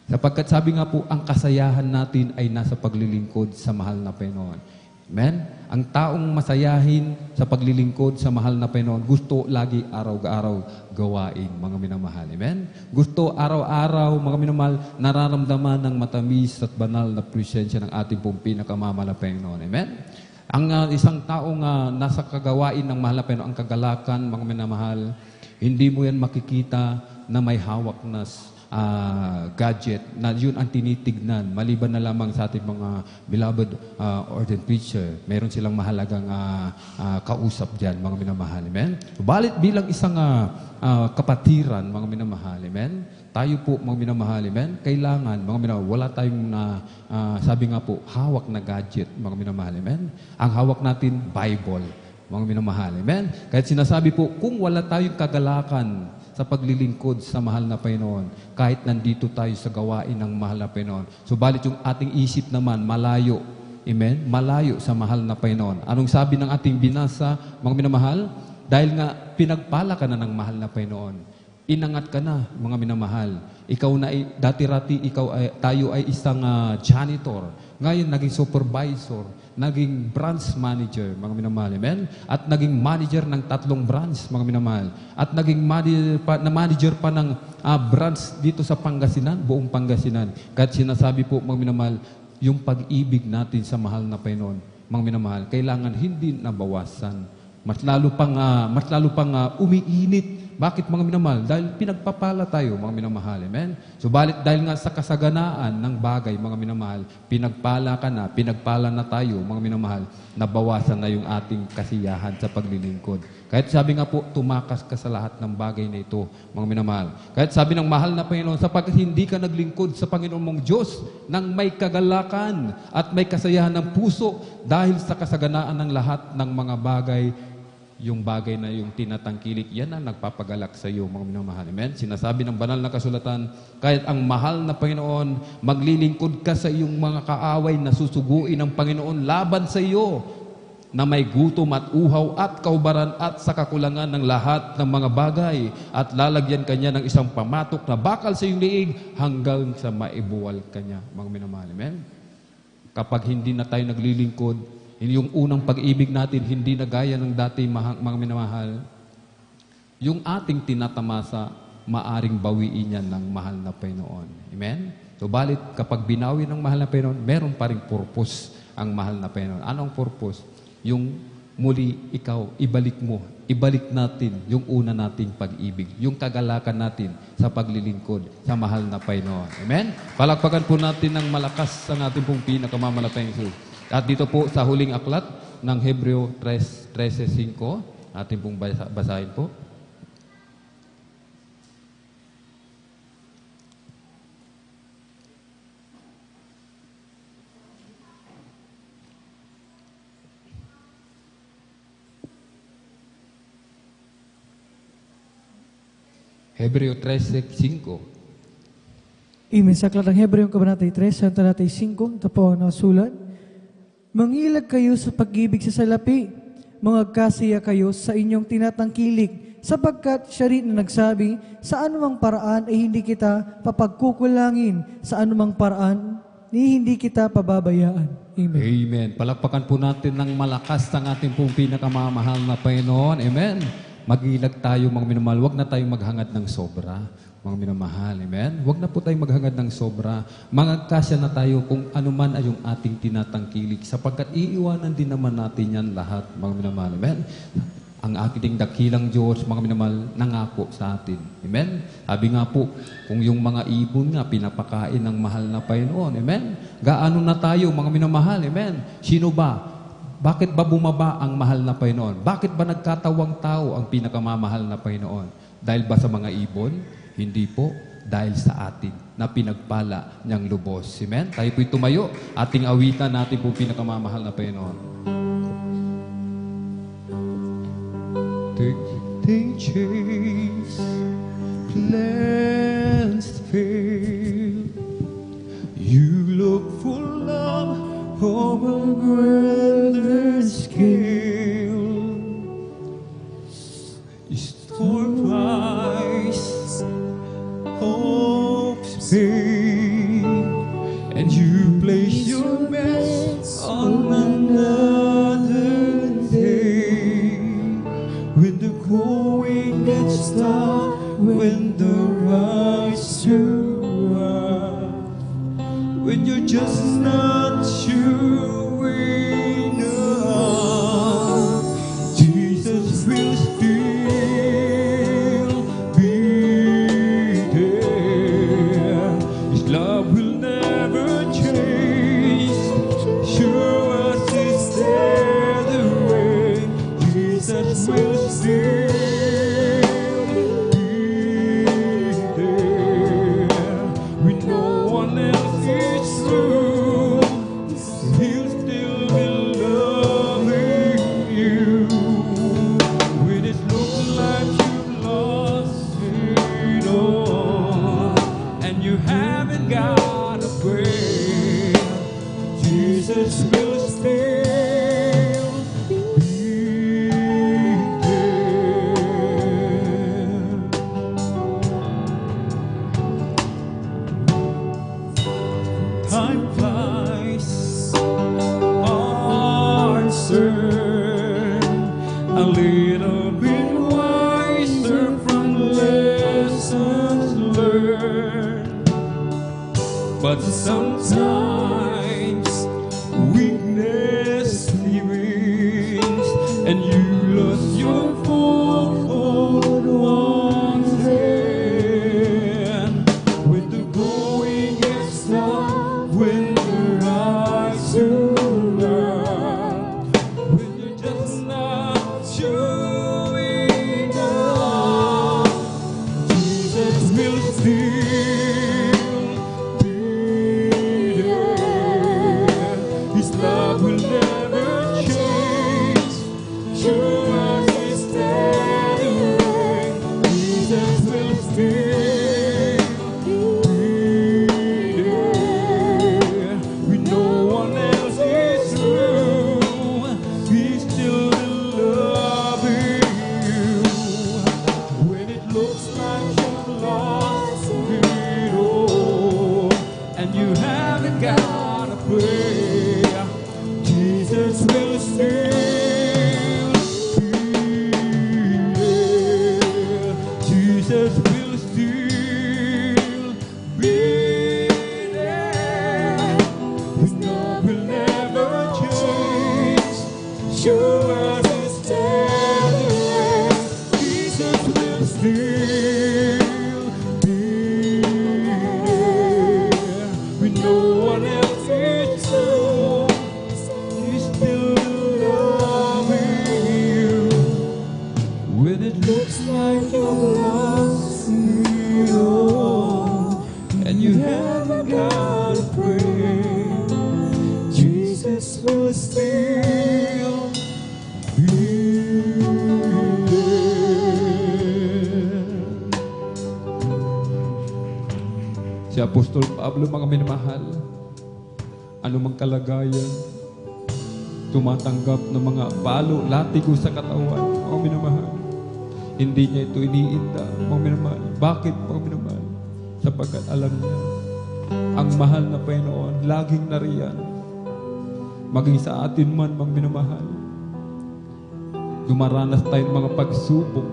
Sapagkat sabi nga po, ang kasayahan natin ay nasa paglilingkod sa mahal na Panginoon. Amen? Ang taong masayahin sa paglilingkod sa mahal na Panginoon, gusto lagi araw-araw gawain, mga minamahal. Amen? Gusto araw-araw, mga minamahal, nararamdaman ng matamis at banal na presensya ng ating pong pinakamamahal na Panginoon. Amen? Ang isang taong nasa kagawain ng mahal na Panginoon, ang kagalakan, mga minamahal, hindi mo yan makikita na may hawak na gadget na yun ang tinitignan maliban na lamang sa ating mga beloved ordained preacher. Meron silang mahalagang kausap dyan, mga minamahal. Amen? Balit bilang isang kapatiran, mga minamahal. Amen? Tayo po, mga minamahal. Amen? Kailangan, mga minamahal, wala tayong sabi nga po, hawak na gadget, mga minamahal. Amen? Ang hawak natin, Bible, mga minamahal. Amen? Kahit sinasabi po, kung wala tayong kagalakan sa paglilingkod sa mahal na Panginoon, kahit nandito tayo sa gawain ng mahal na Panginoon. Subalit yung ating isip naman, malayo. Amen? Malayo sa mahal na Panginoon. Anong sabi ng ating binasa, mga minamahal? Dahil nga, pinagpala ka na ng mahal na Panginoon. Inangat ka na, mga minamahal. Ikaw na, dati-rati, tayo ay isang janitor. Ngayon, naging supervisor, naging branch manager, mga minamahal. Amen? At naging manager ng 3 branch, mga minamahal. At naging manager pa ng branch dito sa Pangasinan, buong Pangasinan. Kahit sinasabi po, mga minamahal, yung pag-ibig natin sa mahal na Panginoon, mga minamahal, kailangan hindi nabawasan. Mas lalo pang umiinit. Bakit, mga minamahal? Dahil pinagpapala tayo, mga minamahal. Amen? Subalit dahil nga sa kasaganaan ng bagay, mga minamahal, pinagpala ka na, pinagpala na tayo, mga minamahal, nabawasan na yung ating kasiyahan sa paglilingkod. Kahit sabi nga po, tumakas ka sa lahat ng bagay na ito, mga minamahal. Kahit sabi ng mahal na Panginoon, sapagkat hindi ka naglingkod sa Panginoon mong Diyos nang may kagalakan at may kasayahan ng puso dahil sa kasaganaan ng lahat ng mga bagay. Yung bagay na yung tinatangkilik, yan ang nagpapagalak sa iyo, mga minamahal. Amen? Sinasabi ng banal na kasulatan, kahit ang mahal na Panginoon, maglilingkod ka sa iyong mga kaaway na susuguin ng Panginoon laban sa iyo, na may gutom at uhaw at kaubaran at sa kakulangan ng lahat ng mga bagay, at lalagyan kanya ng isang pamatok na bakal sa iyong liig hanggang sa maibuwal kanya, mga minamahal. Amen? Kapag hindi na tayo naglilingkod, yung unang pag-ibig natin, hindi na gaya ng dati, mga minamahal. Yung ating tinatamasa, maaring bawiin yan ng mahal na Panginoon. Amen? So, balit, kapag binawi ng mahal na Panginoon, meron pa rin purpose ang mahal na Panginoon. Anong purpose? Yung muli, ikaw, ibalik natin yung una nating pag-ibig, yung kagalakan natin sa paglilingkod sa mahal na Panginoon. Amen? Palakpakan po natin ng malakas ang ating pong pinakamamalatayang Jesus. At dito po sa huling aklat ng Hebreo 13:5, ating pong basahin po. Hebreo 13:5. Amen. Sa aklat ng Hebreo, Kabanata 3, sa talata 5, ito po ang nasulat. Mangilag kayo sa pag-ibig sa salapi, mangagkasaya kayo sa inyong tinatangkilik, sapagkat siya rin na nagsabi, sa anumang paraan ay hindi kita papagkukulangin, sa anumang paraan ni hindi kita pababayaan. Amen. Amen. Palakpakan po natin ng malakas ang ating pong pinakamamahal na Panginoon. Amen. Magilag tayo, mga minamahal. Huwag na tayong maghangad ng sobra, mga minamahal. Amen. Huwag na po tayong maghangad ng sobra. Mangagkasya na tayo kung ano man ay yung ating tinatangkilik, sapagkat iiwanan din naman natin yan lahat, mga minamahal. Amen. ang ating dakilang Diyos, mga minamahal, nangako sa atin. Amen? Sabi nga po, kung yung mga ibon nga, pinapakain ng mahal na Panginoon. Amen? Gaano na tayo, mga minamahal? Amen? Sino ba? Bakit ba bumaba ang mahal na Panginoon? Bakit ba nagkatawang tao ang pinakamamahal na Panginoon? Dahil ba sa mga ibon? Hindi po. Dahil sa atin na pinagpala niyang lubos. Amen? Tayo po'y tumayo. Ating awitan natin po pinakamamahal na Panginoon. They chase, plans to fail. You look for love of a grander scale. For price, hope's pain, and you place your bets on another day. When the going gets tough, when the rise too high, when you're just not sure enough, Jesus will still be there. His love will never change. Sure as He's there the way, Jesus will still be there. When no one else is true, He'll still be loving you. When it looks like you've lost it all, and you haven't got a way, Jesus will still be there. Time flies, answer a little bit wiser from lessons learned. But sometimes weakness wins, and you lost your foothold once again. When the going gets tough, when the rise too loud, when you're just not sure enough, Jesus will still be there. His love will never change. Sure as He's there, Jesus will still be there. When no one else is true, He's still loving you. When it looks like you've lost it all, and you haven't got a way, Jesus will still be there. Jesus will still be there. His love will never change. Sure as He's there, Jesus will still be there. When no one else is true, He's still loving you. When it looks like you've lost it all, and you haven't got a prayer, Jesus will still be there. Si Apostol Pablo, mga minamahal, anumang kalagayan, tumatanggap ng mga palo, latigo sa katawan, mga minamahal. Hindi niya ito iniinda, mga minamahal. Bakit, mga minamahal? Sapagkat alam niya, ang mahal na Panginoon, laging nariyan. Maging sa atin man, mga minamahal. Dumaranas tayong mga pagsubok,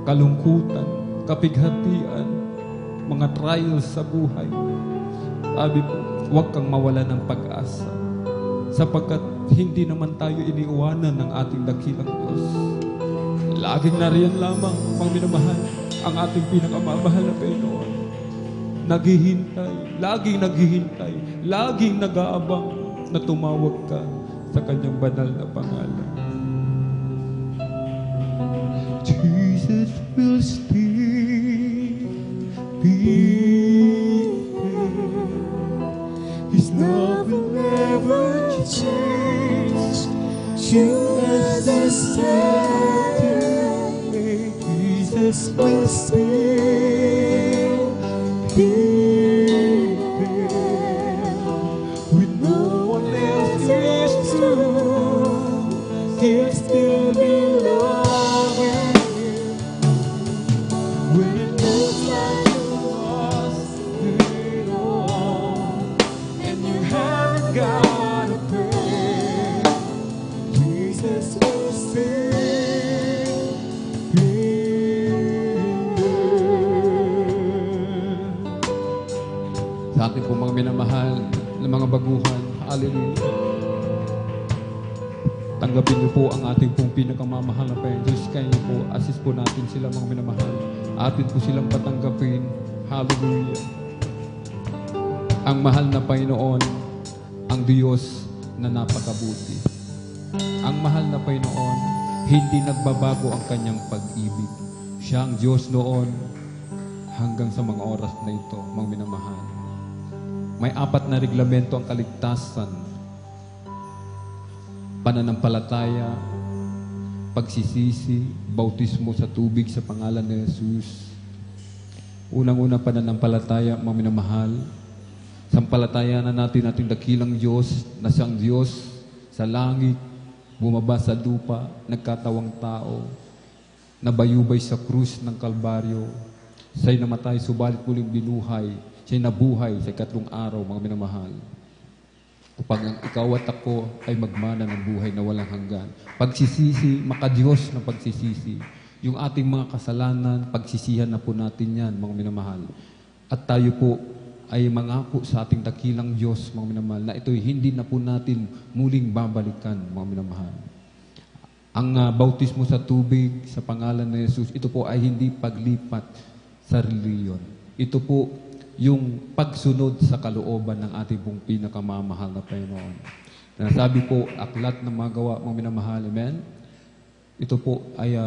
kalungkutan, kapighatian, mga trials sa buhay. Sabi po, huwag kang mawala ng pag-asa. Sapagkat hindi naman tayo iniiwanan ng ating dakilang Diyos. Laging nariyan lamang, mga minamahal, ang ating pinakamamahal na Panginoon. Naghihintay, laging nag-aabang na tumawag ka sa kanyang banal na pangalan. Jesus will still be there. His love will never change. You as the Savior, Jesus will still be there. When no one else is true, He'll still be loving you. When it looks like you lost it all, and you haven't got a prayer, Jesus will still be there. Sa ating po mga minamahal na mga baguhan, hallelujah. Tanggapin niyo po ang ating pong pinakamamahal na Panginoon Diyos. Kaya niyo po, assist po natin sila mga minamahal. Atin po silang patanggapin. Hallelujah. Ang mahal na Panginoon, ang Diyos na napakabuti. Ang mahal na Panginoon, hindi nagbabago ang kanyang pag-ibig. Siya ang Diyos noon hanggang sa mga oras na ito, mga minamahal. May 4 na reglamento ang kaligtasan. Pananampalataya, pagsisisi, bautismo sa tubig sa pangalan ni Jesus. Unang-una, pananampalataya, mga minamahal. Sampalataya na natin ating dakilang Diyos na siyang Diyos sa langit, bumaba sa lupa, nagkatawang tao, nabayubay sa krus ng Kalbaryo. Siya'y namatay, subalit muling binuhay. Siya'y nabuhay sa 3 araw, mga minamahal. Kapag ang ikaw at ako ay magmana ng buhay na walang hanggan. Pagsisisi, makadiyos na pagsisisi. Yung ating mga kasalanan, pagsisihan na po natin yan, mga minamahal. At tayo po ay mangako sa ating dakilang Diyos, mga minamahal, na ito'y hindi na po natin muling babalikan, mga minamahal. Ang bautismo sa tubig, sa pangalan ng Jesus, ito po ay hindi paglipat sa reliyon. Ito po yung pagsunod sa kalooban ng ating pong pinakamamahal na Panginoon. Nasabi po, aklat ng magawa, mga minamahal, amen? Ito po ay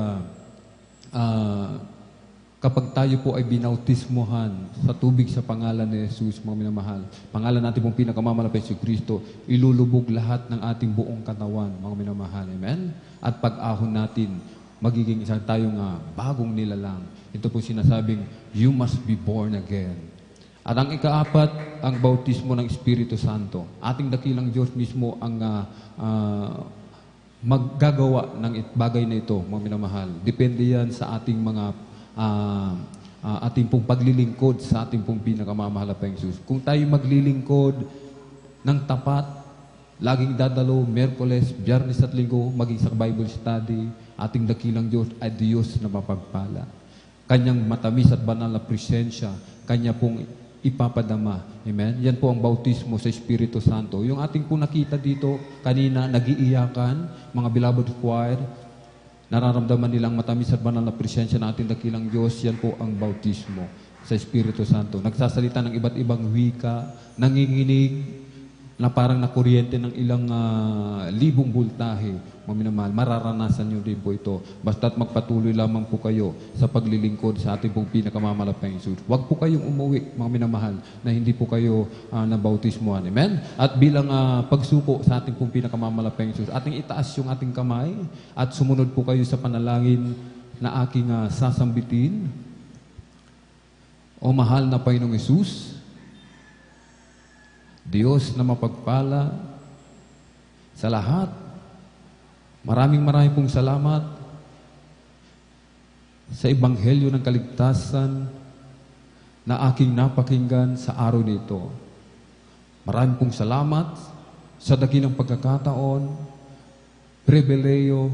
kapag tayo po ay binautismohan sa tubig sa pangalan ni Jesus, mga minamahal, pangalan natin pong pinakamamahal na Yesu Kristo, ilulubog lahat ng ating buong katawan, mga minamahal, amen? At pag-ahon natin, magiging isang tayong bagong nilalang. Ito po sinasabing, you must be born again. At ang ika-4, ang bautismo ng Espiritu Santo. Ating dakilang Diyos mismo ang maggagawa ng bagay na ito, mga minamahal. Depende yan sa ating mga ating pong paglilingkod sa ating pong pinakamamahal na Panginoon. Kung tayo maglilingkod ng tapat, laging dadalo, Miyerkules, Biyernes at Linggo, maging sa Bible study, ating dakilang Diyos ay Diyos na mapagpala. Kanyang matamis at banal na presensya, Kanya pong ipapadama. Amen? Yan po ang bautismo sa Espiritu Santo. Yung ating po nakita dito, kanina, nagiiyakan, mga beloved choir, nararamdaman nilang matamis at banal na presensya ng ating dakilang Diyos, yan po ang bautismo sa Espiritu Santo. Nagsasalita ng iba't ibang wika, nanginginig, na parang nakuryente ng ilang libong voltahe, mga minamahal, mararanasan nyo din po ito. Basta't magpatuloy lamang po kayo sa paglilingkod sa ating pong pinakamalapang Jesus. Huwag po kayong umuwi, mga minamahal, na hindi po kayo nabautismuhan. Amen? At bilang pagsuko sa ating pong pinakamalapang Jesus, ating itaas yung ating kamay at sumunod po kayo sa panalangin na aking sasambitin. O mahal na Panginoong Jesus, Diyos na mapagpala sa lahat, maraming pong salamat sa Ebanghelyo ng Kaligtasan na aking napakinggan sa araw nito. Maraming pong salamat sa dakilang pagkakataon, pribileyo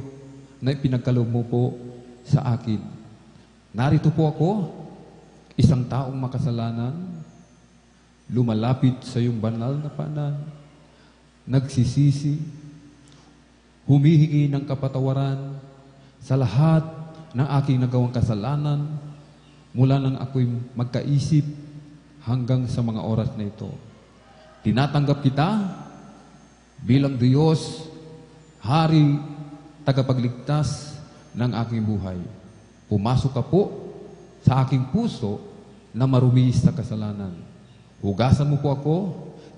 na ipinagkaloob mo po sa akin. Narito po ako, isang taong makasalanan, lumalapit sa iyong banal na paanan, nagsisisi, humihingi ng kapatawaran sa lahat ng aking nagawang kasalanan mula nang ako'y magkaisip hanggang sa mga oras na ito. Tinatanggap kita bilang Diyos, Hari, tagapagligtas ng aking buhay. Pumasok ka po sa aking puso na marumi sa kasalanan. Hugasan mo po ako,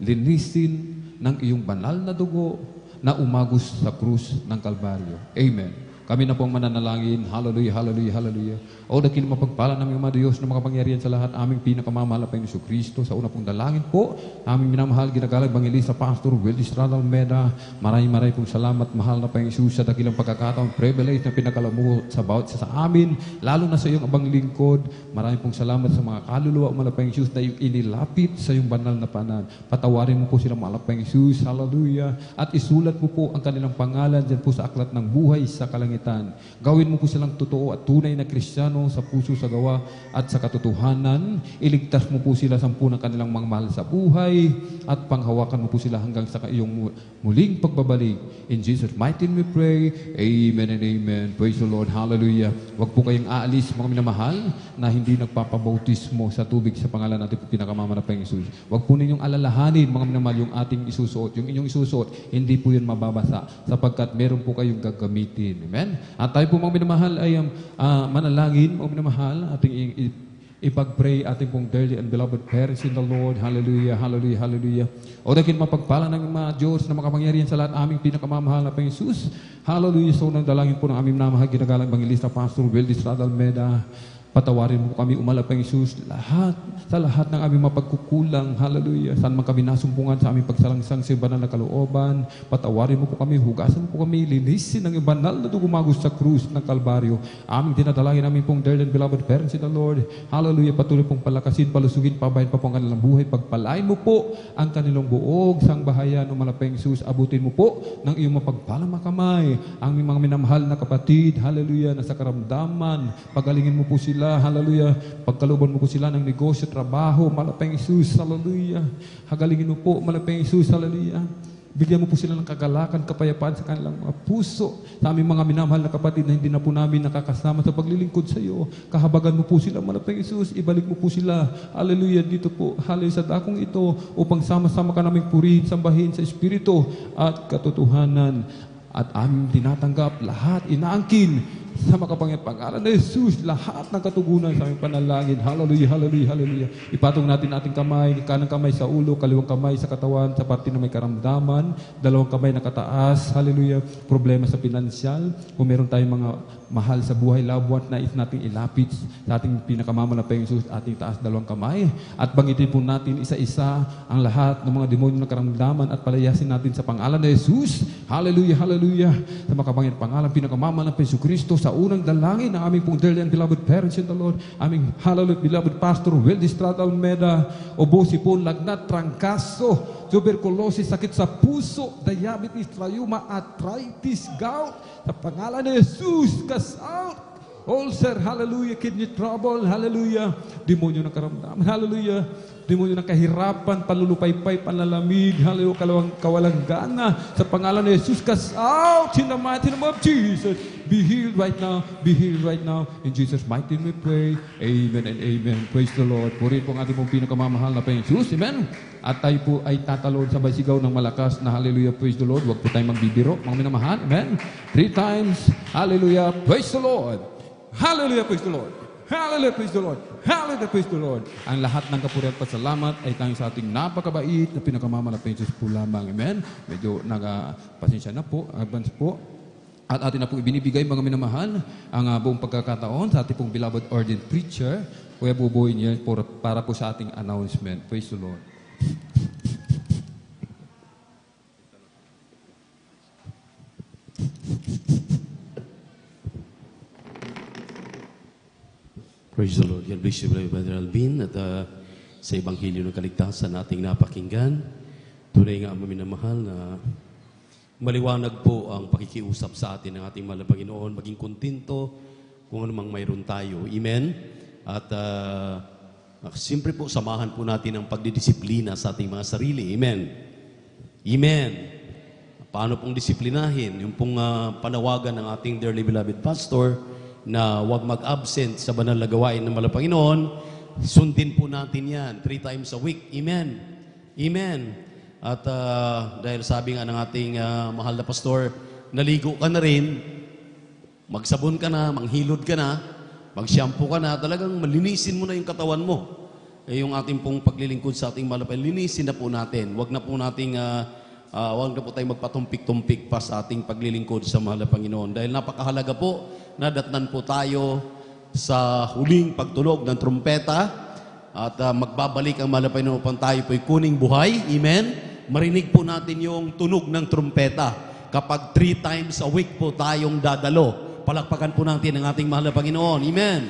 linisin ng iyong banal na dugo na umagos sa krus ng Kalbaryo. Amen. Kami na po ang mananalangin. Hallelujah, hallelujah, hallelujah. O dakil mapagpala namin mga Diyos na makapangyarihan sa lahat, aming pinakamamahal na Panginoon Kristo. Sa una pong dalangin po, aming minamahal, ginagalang Evangelista Pastor Will Estrada Almeda. Maraming pong salamat, mahal na Panginoon Jesus, sa dakilang pagkakataon, privilege na pinakala mo sa bawat isa sa amin, lalo na sa iyong abang lingkod. Maraming pong salamat sa mga kaluluwa, mahal na Panginoon Jesus, na iyong inilapit sa iyong banal na panan. Patawarin mo po sila, mahal na Panginoon Jesus. Hallelujah. At isulat mo po ang kanilang pangalan dyan po sa aklat ng buhay sa kalangitan. Gawin mo po silang totoo at tunay na Kristiyano sa puso, sa gawa at sa katotohanan. Iligtas mo po sila sa ng kanilang mga mahal sa buhay at panghawakan mo po sila hanggang sa iyong muling pagbabalik. In Jesus' mighty name we pray. Amen and amen. Praise the Lord. Hallelujah. Huwag po kayong aalis, mga minamahal, na hindi nagpapabautismo sa tubig sa pangalan natin po pinakamama na Panginoon Jesus. Huwag po ninyong alalahanin, mga minamahal, yung ating isusuot. Yung inyong isusuot, hindi po yun mababasa sapagkat meron po kayong gagamitin. Amen? At tayo po, mga minamahal, ay manalangin, mga minamahal, ating ipag-pray ating pong dearly and beloved parents in the Lord. Hallelujah, hallelujah, hallelujah. O dahil mapagpala ng mga Diyos na makapangyarihan sa lahat, aming pinakamamahal na Panginoon Jesus. Hallelujah. So, nang dalangin po ng aming namahal, ginagalang Evangelista Pastor Will Estrada Almeda. Patawarin mo kami, umalapang Jesus, sa lahat ng aming mapagkukulang. Hallelujah. Saan man kami nasumpungan sa aming pagsalangsang sa banal na kalooban. Patawarin mo po kami, hugasan mo po kami, linisin ng banal na dumagos sa krus ng Kalbaryo. Aming dinadalangin namin pong dear and beloved parents in the Lord. Hallelujah. Patuloy pong palakasin, palusugin, pabayan pa po ang kanilang buhay. Pagpalain mo po ang kanilang buog, sang bahayan, umalapang Jesus. Abutin mo po ng iyong mapagpalang makamay ang mga minamahal na kapatid. Hallelujah. Nasa karamdaman. Pagalingin mo po sila. Hallelujah. Pagkaluban mo po sila ng negosyo, trabaho, malapang Jesus. Hallelujah. Hagalingin mo po, malapang Jesus. Hallelujah. Bigyan mo po sila ng kagalakan, kapayapaan sa kanilang mga puso. Sa aming mga minamahal na kapatid na hindi na po namin nakakasama sa paglilingkod sa iyo, kahabagan mo po sila, malapang Jesus. Ibalik mo po sila. Hallelujah. Dito po, hallelujah, sa dakong ito, upang sama-sama ka naming purihin, sambahin sa Espiritu at katotohanan. At aming tinatanggap lahat, inaangkin sa makapangyarihang pangalan ni Jesus, lahat ng katugunan sa aming panalangin. Hallelujah, hallelujah, hallelujah. Ipatong natin ating kamay, kanang kamay sa ulo, kaliwang kamay sa katawan, sa parte na may karamdaman, dalawang kamay na kataas. Hallelujah. Problema sa pinansyal. Kung meron tayong mga mahal sa buhay, loved ones, nais nating ilapit sa ating pinakamamahal na Panginoon Jesus, ating taas dalawang kamay. At bangitin po natin isa-isa ang lahat ng mga demonyo na karamdaman at palayasin natin sa pangalan ni Jesus. Hallelujah, hallelujah. Sa makapangyarihang pangalan, pinakamamahal na Panginoon Kristo, sa unang dalangin ng aming pong dearly and beloved parents in the Lord, aming hallelujah beloved Pastor Will Estrada Almeda, obosi po, lagnat, trangkaso, tuberculosis, sakit sa puso, diabetes, rheuma, arthritis, gout, sa pangalan ni Jesus, cast out, ulcer, hallelujah, kidney trouble, hallelujah, demonyo ng karamdaman, hallelujah, demonyo ng kahirapan, panlulupaypay, panlalamig, hallelujah, kawalang gana, sa pangalan ni Jesus, cast out in the mighty name of Jesus. Be healed right now. Be healed right now. In Jesus' mighty name we pray. Amen and amen. Praise the Lord. Purihin po ang ating pong pinakamamahal na Panginoon Jesus. Amen. At tayo po ay tatalon sabay sigaw ng malakas na hallelujah. Praise the Lord. Huwag po tayong magbibiro. Mga minamahal. Amen. 3 times. Hallelujah. Praise the Lord. Hallelujah. Praise the Lord. Hallelujah. Praise the Lord. Hallelujah. Praise the Lord. Ang lahat ng kapurihan at salamat ay tayong sa ating napakabait na pinakamamahal na Panginoon Jesus po lamang. Amen. Medyo pasensya na po. Advance po. At atin na po ibinibigay, mga minamahal, ang buong pagkakataon sa ating pong beloved ordained preacher, Kuya Buboy niya, para po sa ating announcement. Praise the Lord. Praise the Lord. God bless you, Brother Alvin. At sa Ebanghelyo ng Kaligtasan nating napakinggan, tunay nga, mga minamahal, na maliwanag po ang pakikiusap sa atin ng ating mahal na Panginoon, maging kontento kung anumang mayroon tayo. Amen? At siyempre po, samahan po natin ang pagdidisiplina sa ating mga sarili. Amen? Amen? Paano pong disiplinahin? Yung pong panawagan ng ating dearly beloved pastor, na huwag mag-absent sa banal na gawain ng mahal na Panginoon, sundin po natin yan 3 times a week. Amen. Amen. At dahil sabi nga ng ating mahal na pastor, naligo ka na rin, magsabon ka na, manghilod ka na, mag-shampoo ka na, talagang malinisin mo na yung katawan mo. Yung ating pong paglilingkod sa ating mahal na Panginoon, linisin na po natin. Huwag na po tayong magpatumpik-tumpik pa sa ating paglilingkod sa mahal na Panginoon. Dahil napakahalaga po, nadatnan po tayo sa huling pagtunog ng trumpeta at magbabalik ang mahal na Panginoon upang tayo po'y kuning buhay. Amen? Marinig po natin yung tunog ng trumpeta. Kapag 3 times a week po tayong dadalo, palakpakan po natin ang ating mahal na Panginoon. Amen?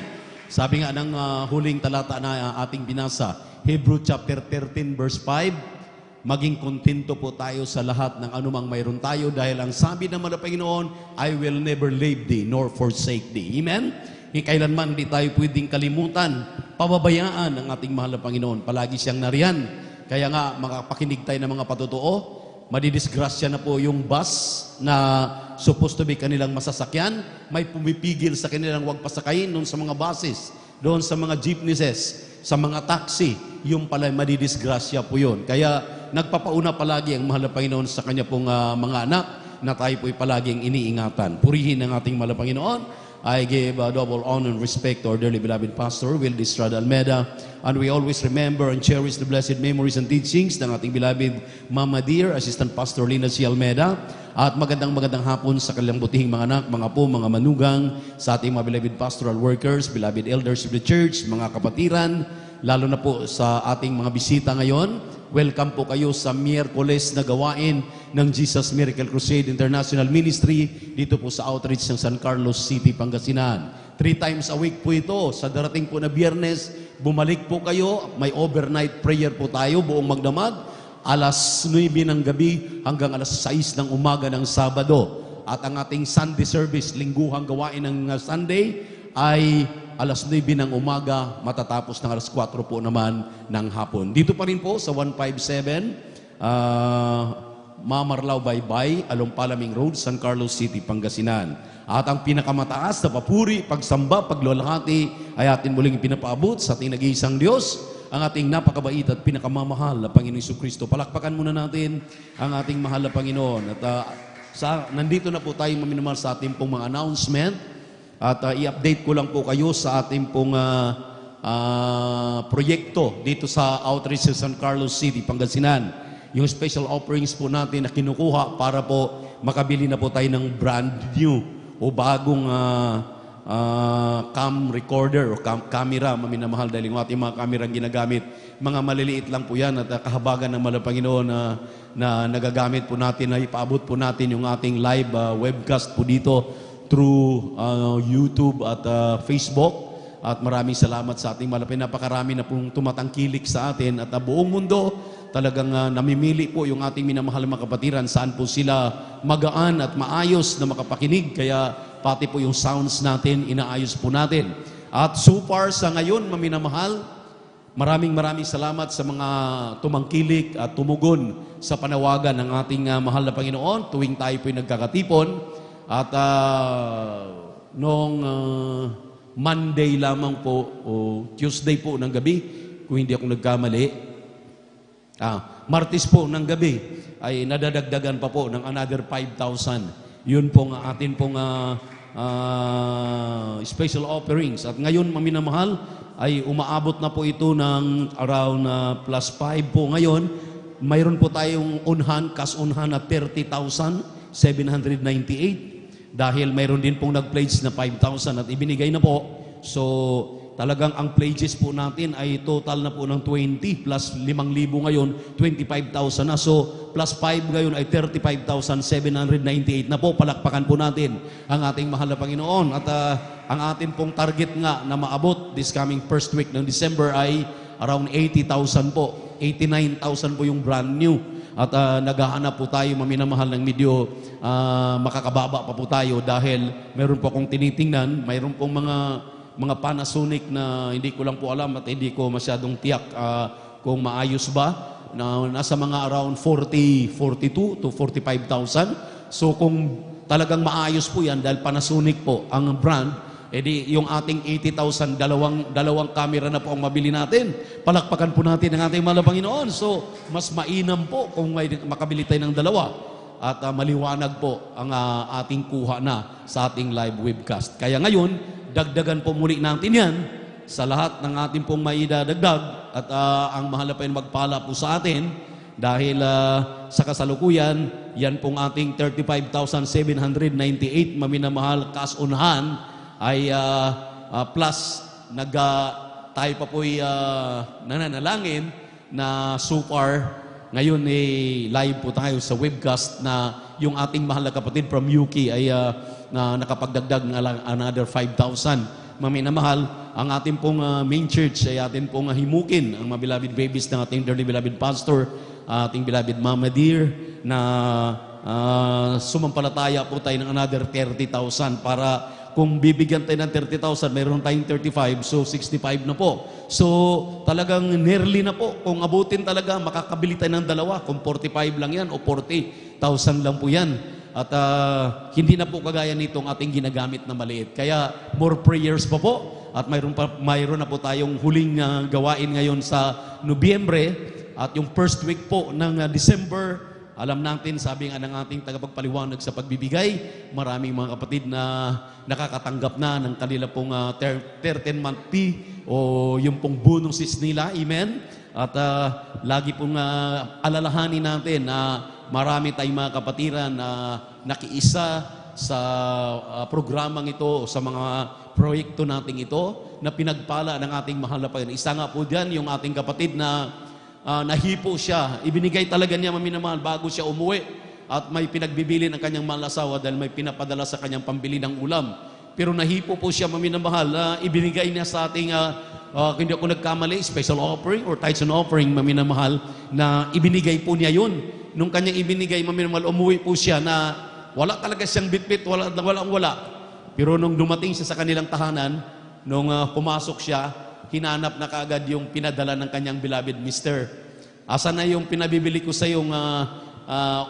Sabi nga ng huling talata na ating binasa, Hebrew chapter 13 verse 5, maging kontento po tayo sa lahat ng anumang mayroon tayo dahil ang sabi ng mahal na Panginoon, I will never leave thee nor forsake thee. Amen? Kailanman hindi tayo pwedeng kalimutan, pababayaan ang ating mahal na Panginoon. Palagi siyang nariyan. Kaya nga, makapakinig tayo ng mga patotoo, madidisgrasya na po yung bus na supposed to be kanilang masasakyan. May pumipigil sa kanilang huwag pasakayin doon sa mga buses, doon sa mga jeepneys, sa mga taxi. Yung pala madidisgrasya po yun. Kaya nagpapauna palagi ang mahal na Panginoon sa kanya pong mga anak na tayo po'y palaging iniingatan. Purihin ang ating mahal na Panginoon. I give double honor and respect to our dearly beloved Pastor, Will Estrada Almeida. And we always remember and cherish the blessed memories and teachings ng ating beloved Mama Dear, Assistant Pastor Lina C. Almeida. At magandang hapon sa kanilang butihing mga anak, mga po, mga manugang, sa ating mga beloved pastoral workers, beloved elders of the church, mga kapatiran, lalo na po sa ating mga bisita ngayon. Welcome po kayo sa Miyerkules na gawain ng Jesus Miracle Crusade International Ministry dito po sa outreach ng San Carlos City, Pangasinan. 3 times a week po ito. Sa darating po na Biyernes, bumalik po kayo. May overnight prayer po tayo buong magdamag. Alas 9 ng gabi hanggang alas 6 ng umaga ng Sabado. At ang ating Sunday service, lingguhang gawain ng Sunday, ay alas 9 ng umaga, matatapos ng alas 4 po naman ng hapon. Dito pa rin po sa 157, Mamarlao Baybay, Alumpalaming Road, San Carlos City, Pangasinan. At ang pinakamataas na papuri, pagsamba, pagluwalhati ay atin muling pinapaabot sa ating nag-iisang Diyos, ang ating napakabait at pinakamamahal na Panginoon Jesucristo. Palakpakan muna natin ang ating mahal na Panginoon. At nandito na po tayo maminamahal sa ating pong mga announcement. At i-update ko lang po kayo sa ating pong proyekto dito sa outreach sa San Carlos City, Pangasinan. Yung special offerings po natin na kinukuha para po makabili na po tayo ng brand new o bagong cam recorder o camera, maminamahal, dahil yung ating mga camera ginagamit, mga maliliit lang po yan at kahabagan ng mahal na Panginoon na nagagamit po natin, na ipaabot po natin yung ating live webcast po dito through YouTube at Facebook. At maraming salamat sa ating malapit. Napakarami na pong tumatangkilik sa atin at buong mundo talagang namimili po yung ating minamahal na mga kapatiran saan po sila magaan at maayos na makapakinig. Kaya pati po yung sounds natin, inaayos po natin. At so far sa ngayon, maminamahal, maraming salamat sa mga tumangkilik at tumugon sa panawagan ng ating mahal na Panginoon tuwing tayo po'y nagkakatipon. At noong Monday lamang po o Tuesday po ng gabi, kung hindi ako nagkamali, Martes po ng gabi ay nadadagdagan pa po ng another 5,000. Yun pong atin pong special offerings. At ngayon, maminamahal, ay umaabot na po ito ng around plus 5 po ngayon. Mayroon po tayong cash on-hand na 30,798. Dahil mayroon din pong nag-pledge na 5,000 at ibinigay na po. So, talagang ang pledges po natin ay total na po ng 20 plus 5,000 ngayon, 25,000 na. So, plus 5 ngayon ay 35,798 na po. Palakpakan po natin ang ating mahal na Panginoon. At ang ating pong target nga na maabot this coming first week ng December ay around 80,000 po. 89,000 po yung brand new. At naghahanap po tayo, maminamahal, ng medyo makakababa pa po tayo dahil meron po akong tinitingnan, mayroon pong mga Panasonic na hindi ko lang po alam at hindi ko masyadong tiyak kung maayos ba, na nasa mga around 42 to 45,000. So kung talagang maayos po yan dahil Panasonic po ang brand, di yung ating 80,000, dalawang camera na po ang mabili natin. Palakpakan po natin ang ating mahal na Panginoon. So, mas mainam po kung may makabili tayo ng dalawa. At maliwanag po ang ating kuha na sa ating live webcast. Kaya ngayon, dagdagan po muli natin yan sa lahat ng ating pong maidadagdag. At ang mahal na Panginoon magpala po sa atin dahil sa kasalukuyan, yan pong ating 35,798 maminamahal cash on hand ay plus tayo pa po'y nananalangin na so far ngayon live po tayo sa webcast na yung ating mahal na kapatid from UK ay na nakapagdagdag ng another 5,000 maminamahal. Ang ating pong main church ay atin pong himukin ang mga beloved babies ng ating dearly beloved pastor, ating beloved Mama Dear, na sumampalataya po tayo ng another 30,000 para kung bibigyan tayo ng 30,000, mayroon tayong 35, so 65 na po. So talagang nearly na po. Kung abutin talaga, makakabili tayo ng dalawa. Kung 45 lang yan o 40,000 lang po yan. At hindi na po kagaya nitong ating ginagamit na maliit. Kaya more prayers pa po. At mayroon na po tayong huling gawain ngayon sa Nobyembre. At yung first week po ng December, alam natin, sabi nga ng ating tagapagpaliwanag sa pagbibigay, maraming mga kapatid na nakakatanggap na ng kanila pong 13-month fee o yung pong bonuses nila. Amen? At lagi pong alalahanin natin na marami tayong mga kapatiran na nakiisa sa programang ito o sa mga proyekto nating ito na pinagpala ng ating mahal na Panginoon. Isa nga po dyan yung ating kapatid na nahipo siya. Ibinigay talaga niya maminamahal bago siya umuwi. At may pinagbibili ng kanyang mahal na asawa dahil may pinapadala sa kanyang pambili ng ulam. Pero nahipo po siya maminamahal. Ibinigay niya sa ating, hindi ako nagkamali, special offering or tithes and offering maminamahal na ibinigay po niya yun. Nung kanyang ibinigay maminamahal, umuwi po siya na wala talaga siyang bitbit, wala. Pero nung dumating siya sa kanilang tahanan, nung pumasok siya, hinanap na kaagad yung pinadala ng kanyang beloved mister. Asa na yung pinabibili ko sa yung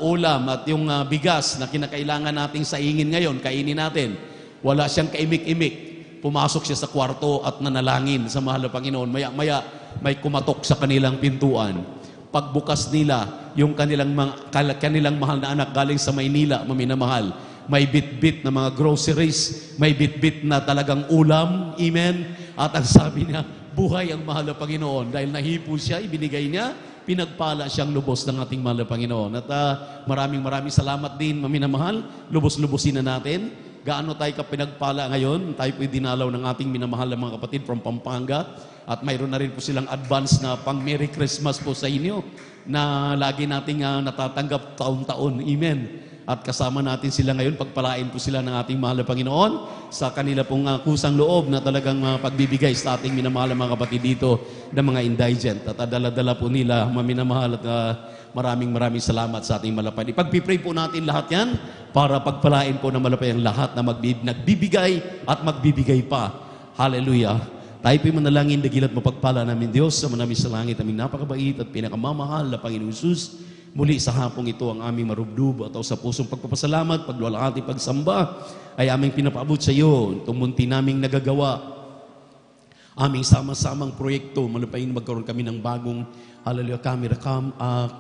ulam at yung bigas na kinakailangan nating saingin ngayon, kainin natin. Wala siyang kaimik-imik. Pumasok siya sa kwarto at nanalangin sa mahal na Panginoon. Maya-maya may kumatok sa kanilang pintuan. Pagbukas nila, yung kanilang mahal na anak galing sa Maynila, maminamahal, may bit-bit na mga groceries, may bit-bit na talagang ulam. Amen? At ang sabi niya, buhay ang mahal na Panginoon. Dahil nahipo siya, ibinigay niya, pinagpala siyang lubos ng ating mahal na Panginoon. At maraming salamat din, maminamahal. Lubos-lubosin na natin. Gaano tayo pinagpala ngayon? Tayo po'y dinalaw ng ating minamahal na mga kapatid from Pampanga. At mayroon na rin po silang advance na pang Merry Christmas po sa inyo na lagi nating natatanggap taon-taon. Amen. At kasama natin sila ngayon, pagpalain po sila ng ating mahal na Panginoon sa kanila pong kusang loob na talagang pagbibigay sa ating minamahal na mga kapatid dito ng mga indigent. At dala-dala po nila, maminamahal, at maraming salamat sa ating malapay. Ipagpipray po natin lahat yan para pagpalain po ng malapay ang lahat na nagbibigay at magbibigay pa. Hallelujah! Tayo po'y manalangin, dagilat mapagpala namin Diyos sa manaming sa langit, aming napakabait at pinakamamahal na Panginoon Jesus. Muli sa hapong ito ang aming marubdub at sa pusong pagpapasalamat, pagluwalhati, pagsamba ay aming pinapaabot sa iyo. Itong munti naming nagagawa, aming sama-samang proyekto, malapayin magkaroon kami ng bagong hallelujah camera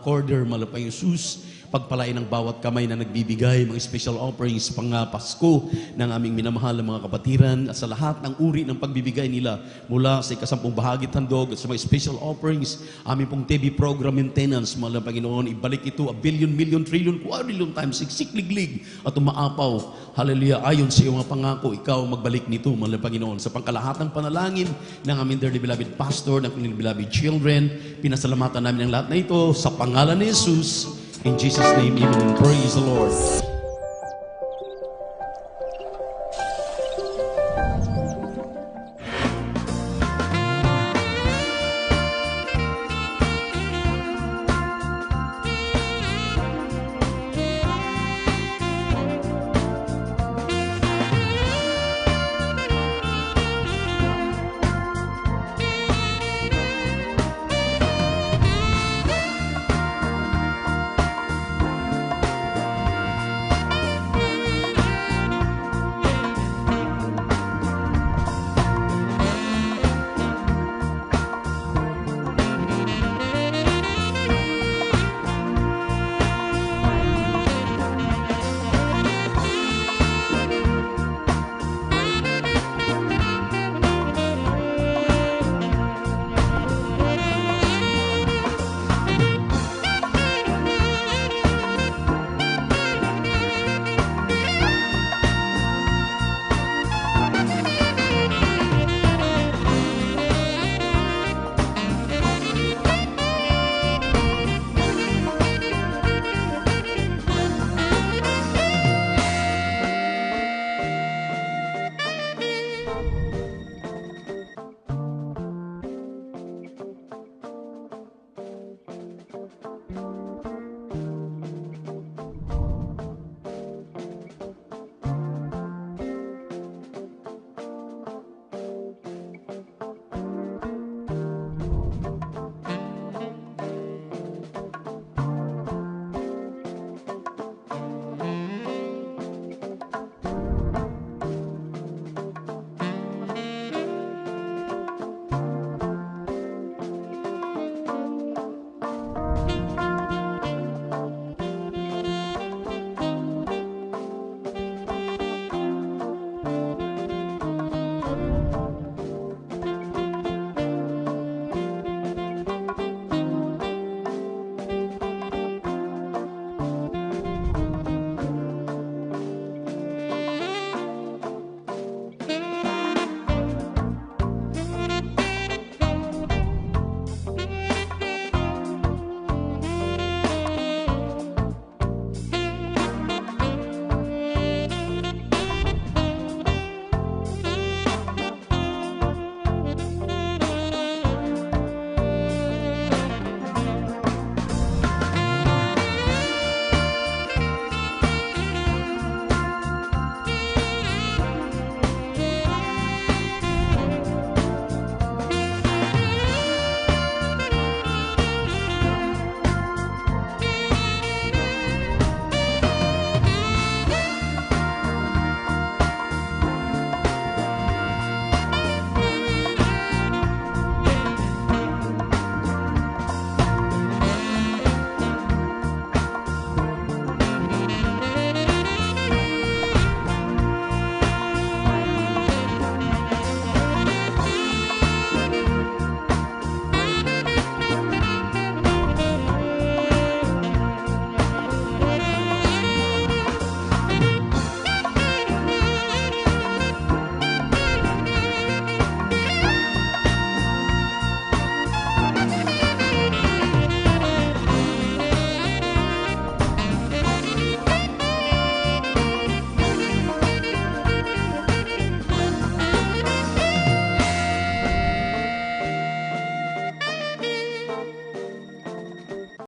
corder, malapayin Jesus. Pagpalain ng bawat kamay na nagbibigay, mga special offerings pang Pasko ng aming minamahal na mga kapatiran at sa lahat ng uri ng pagbibigay nila mula sa ikasampung bahagi handog at sa mga special offerings, aming pong TV program maintenance, mahal na Panginoon, ibalik ito a billion, million, trillion, quadrillion times, siksikliglig at umaapaw. Hallelujah, ayon sa iyong mga pangako, ikaw magbalik nito, mahal na Panginoon, sa pangkalahatang panalangin ng aming dearly beloved pastor, ng aming beloved children. Pinasalamatan namin ang lahat na ito sa pangalan ni Jesus. In Jesus' name, amen. Praise the Lord.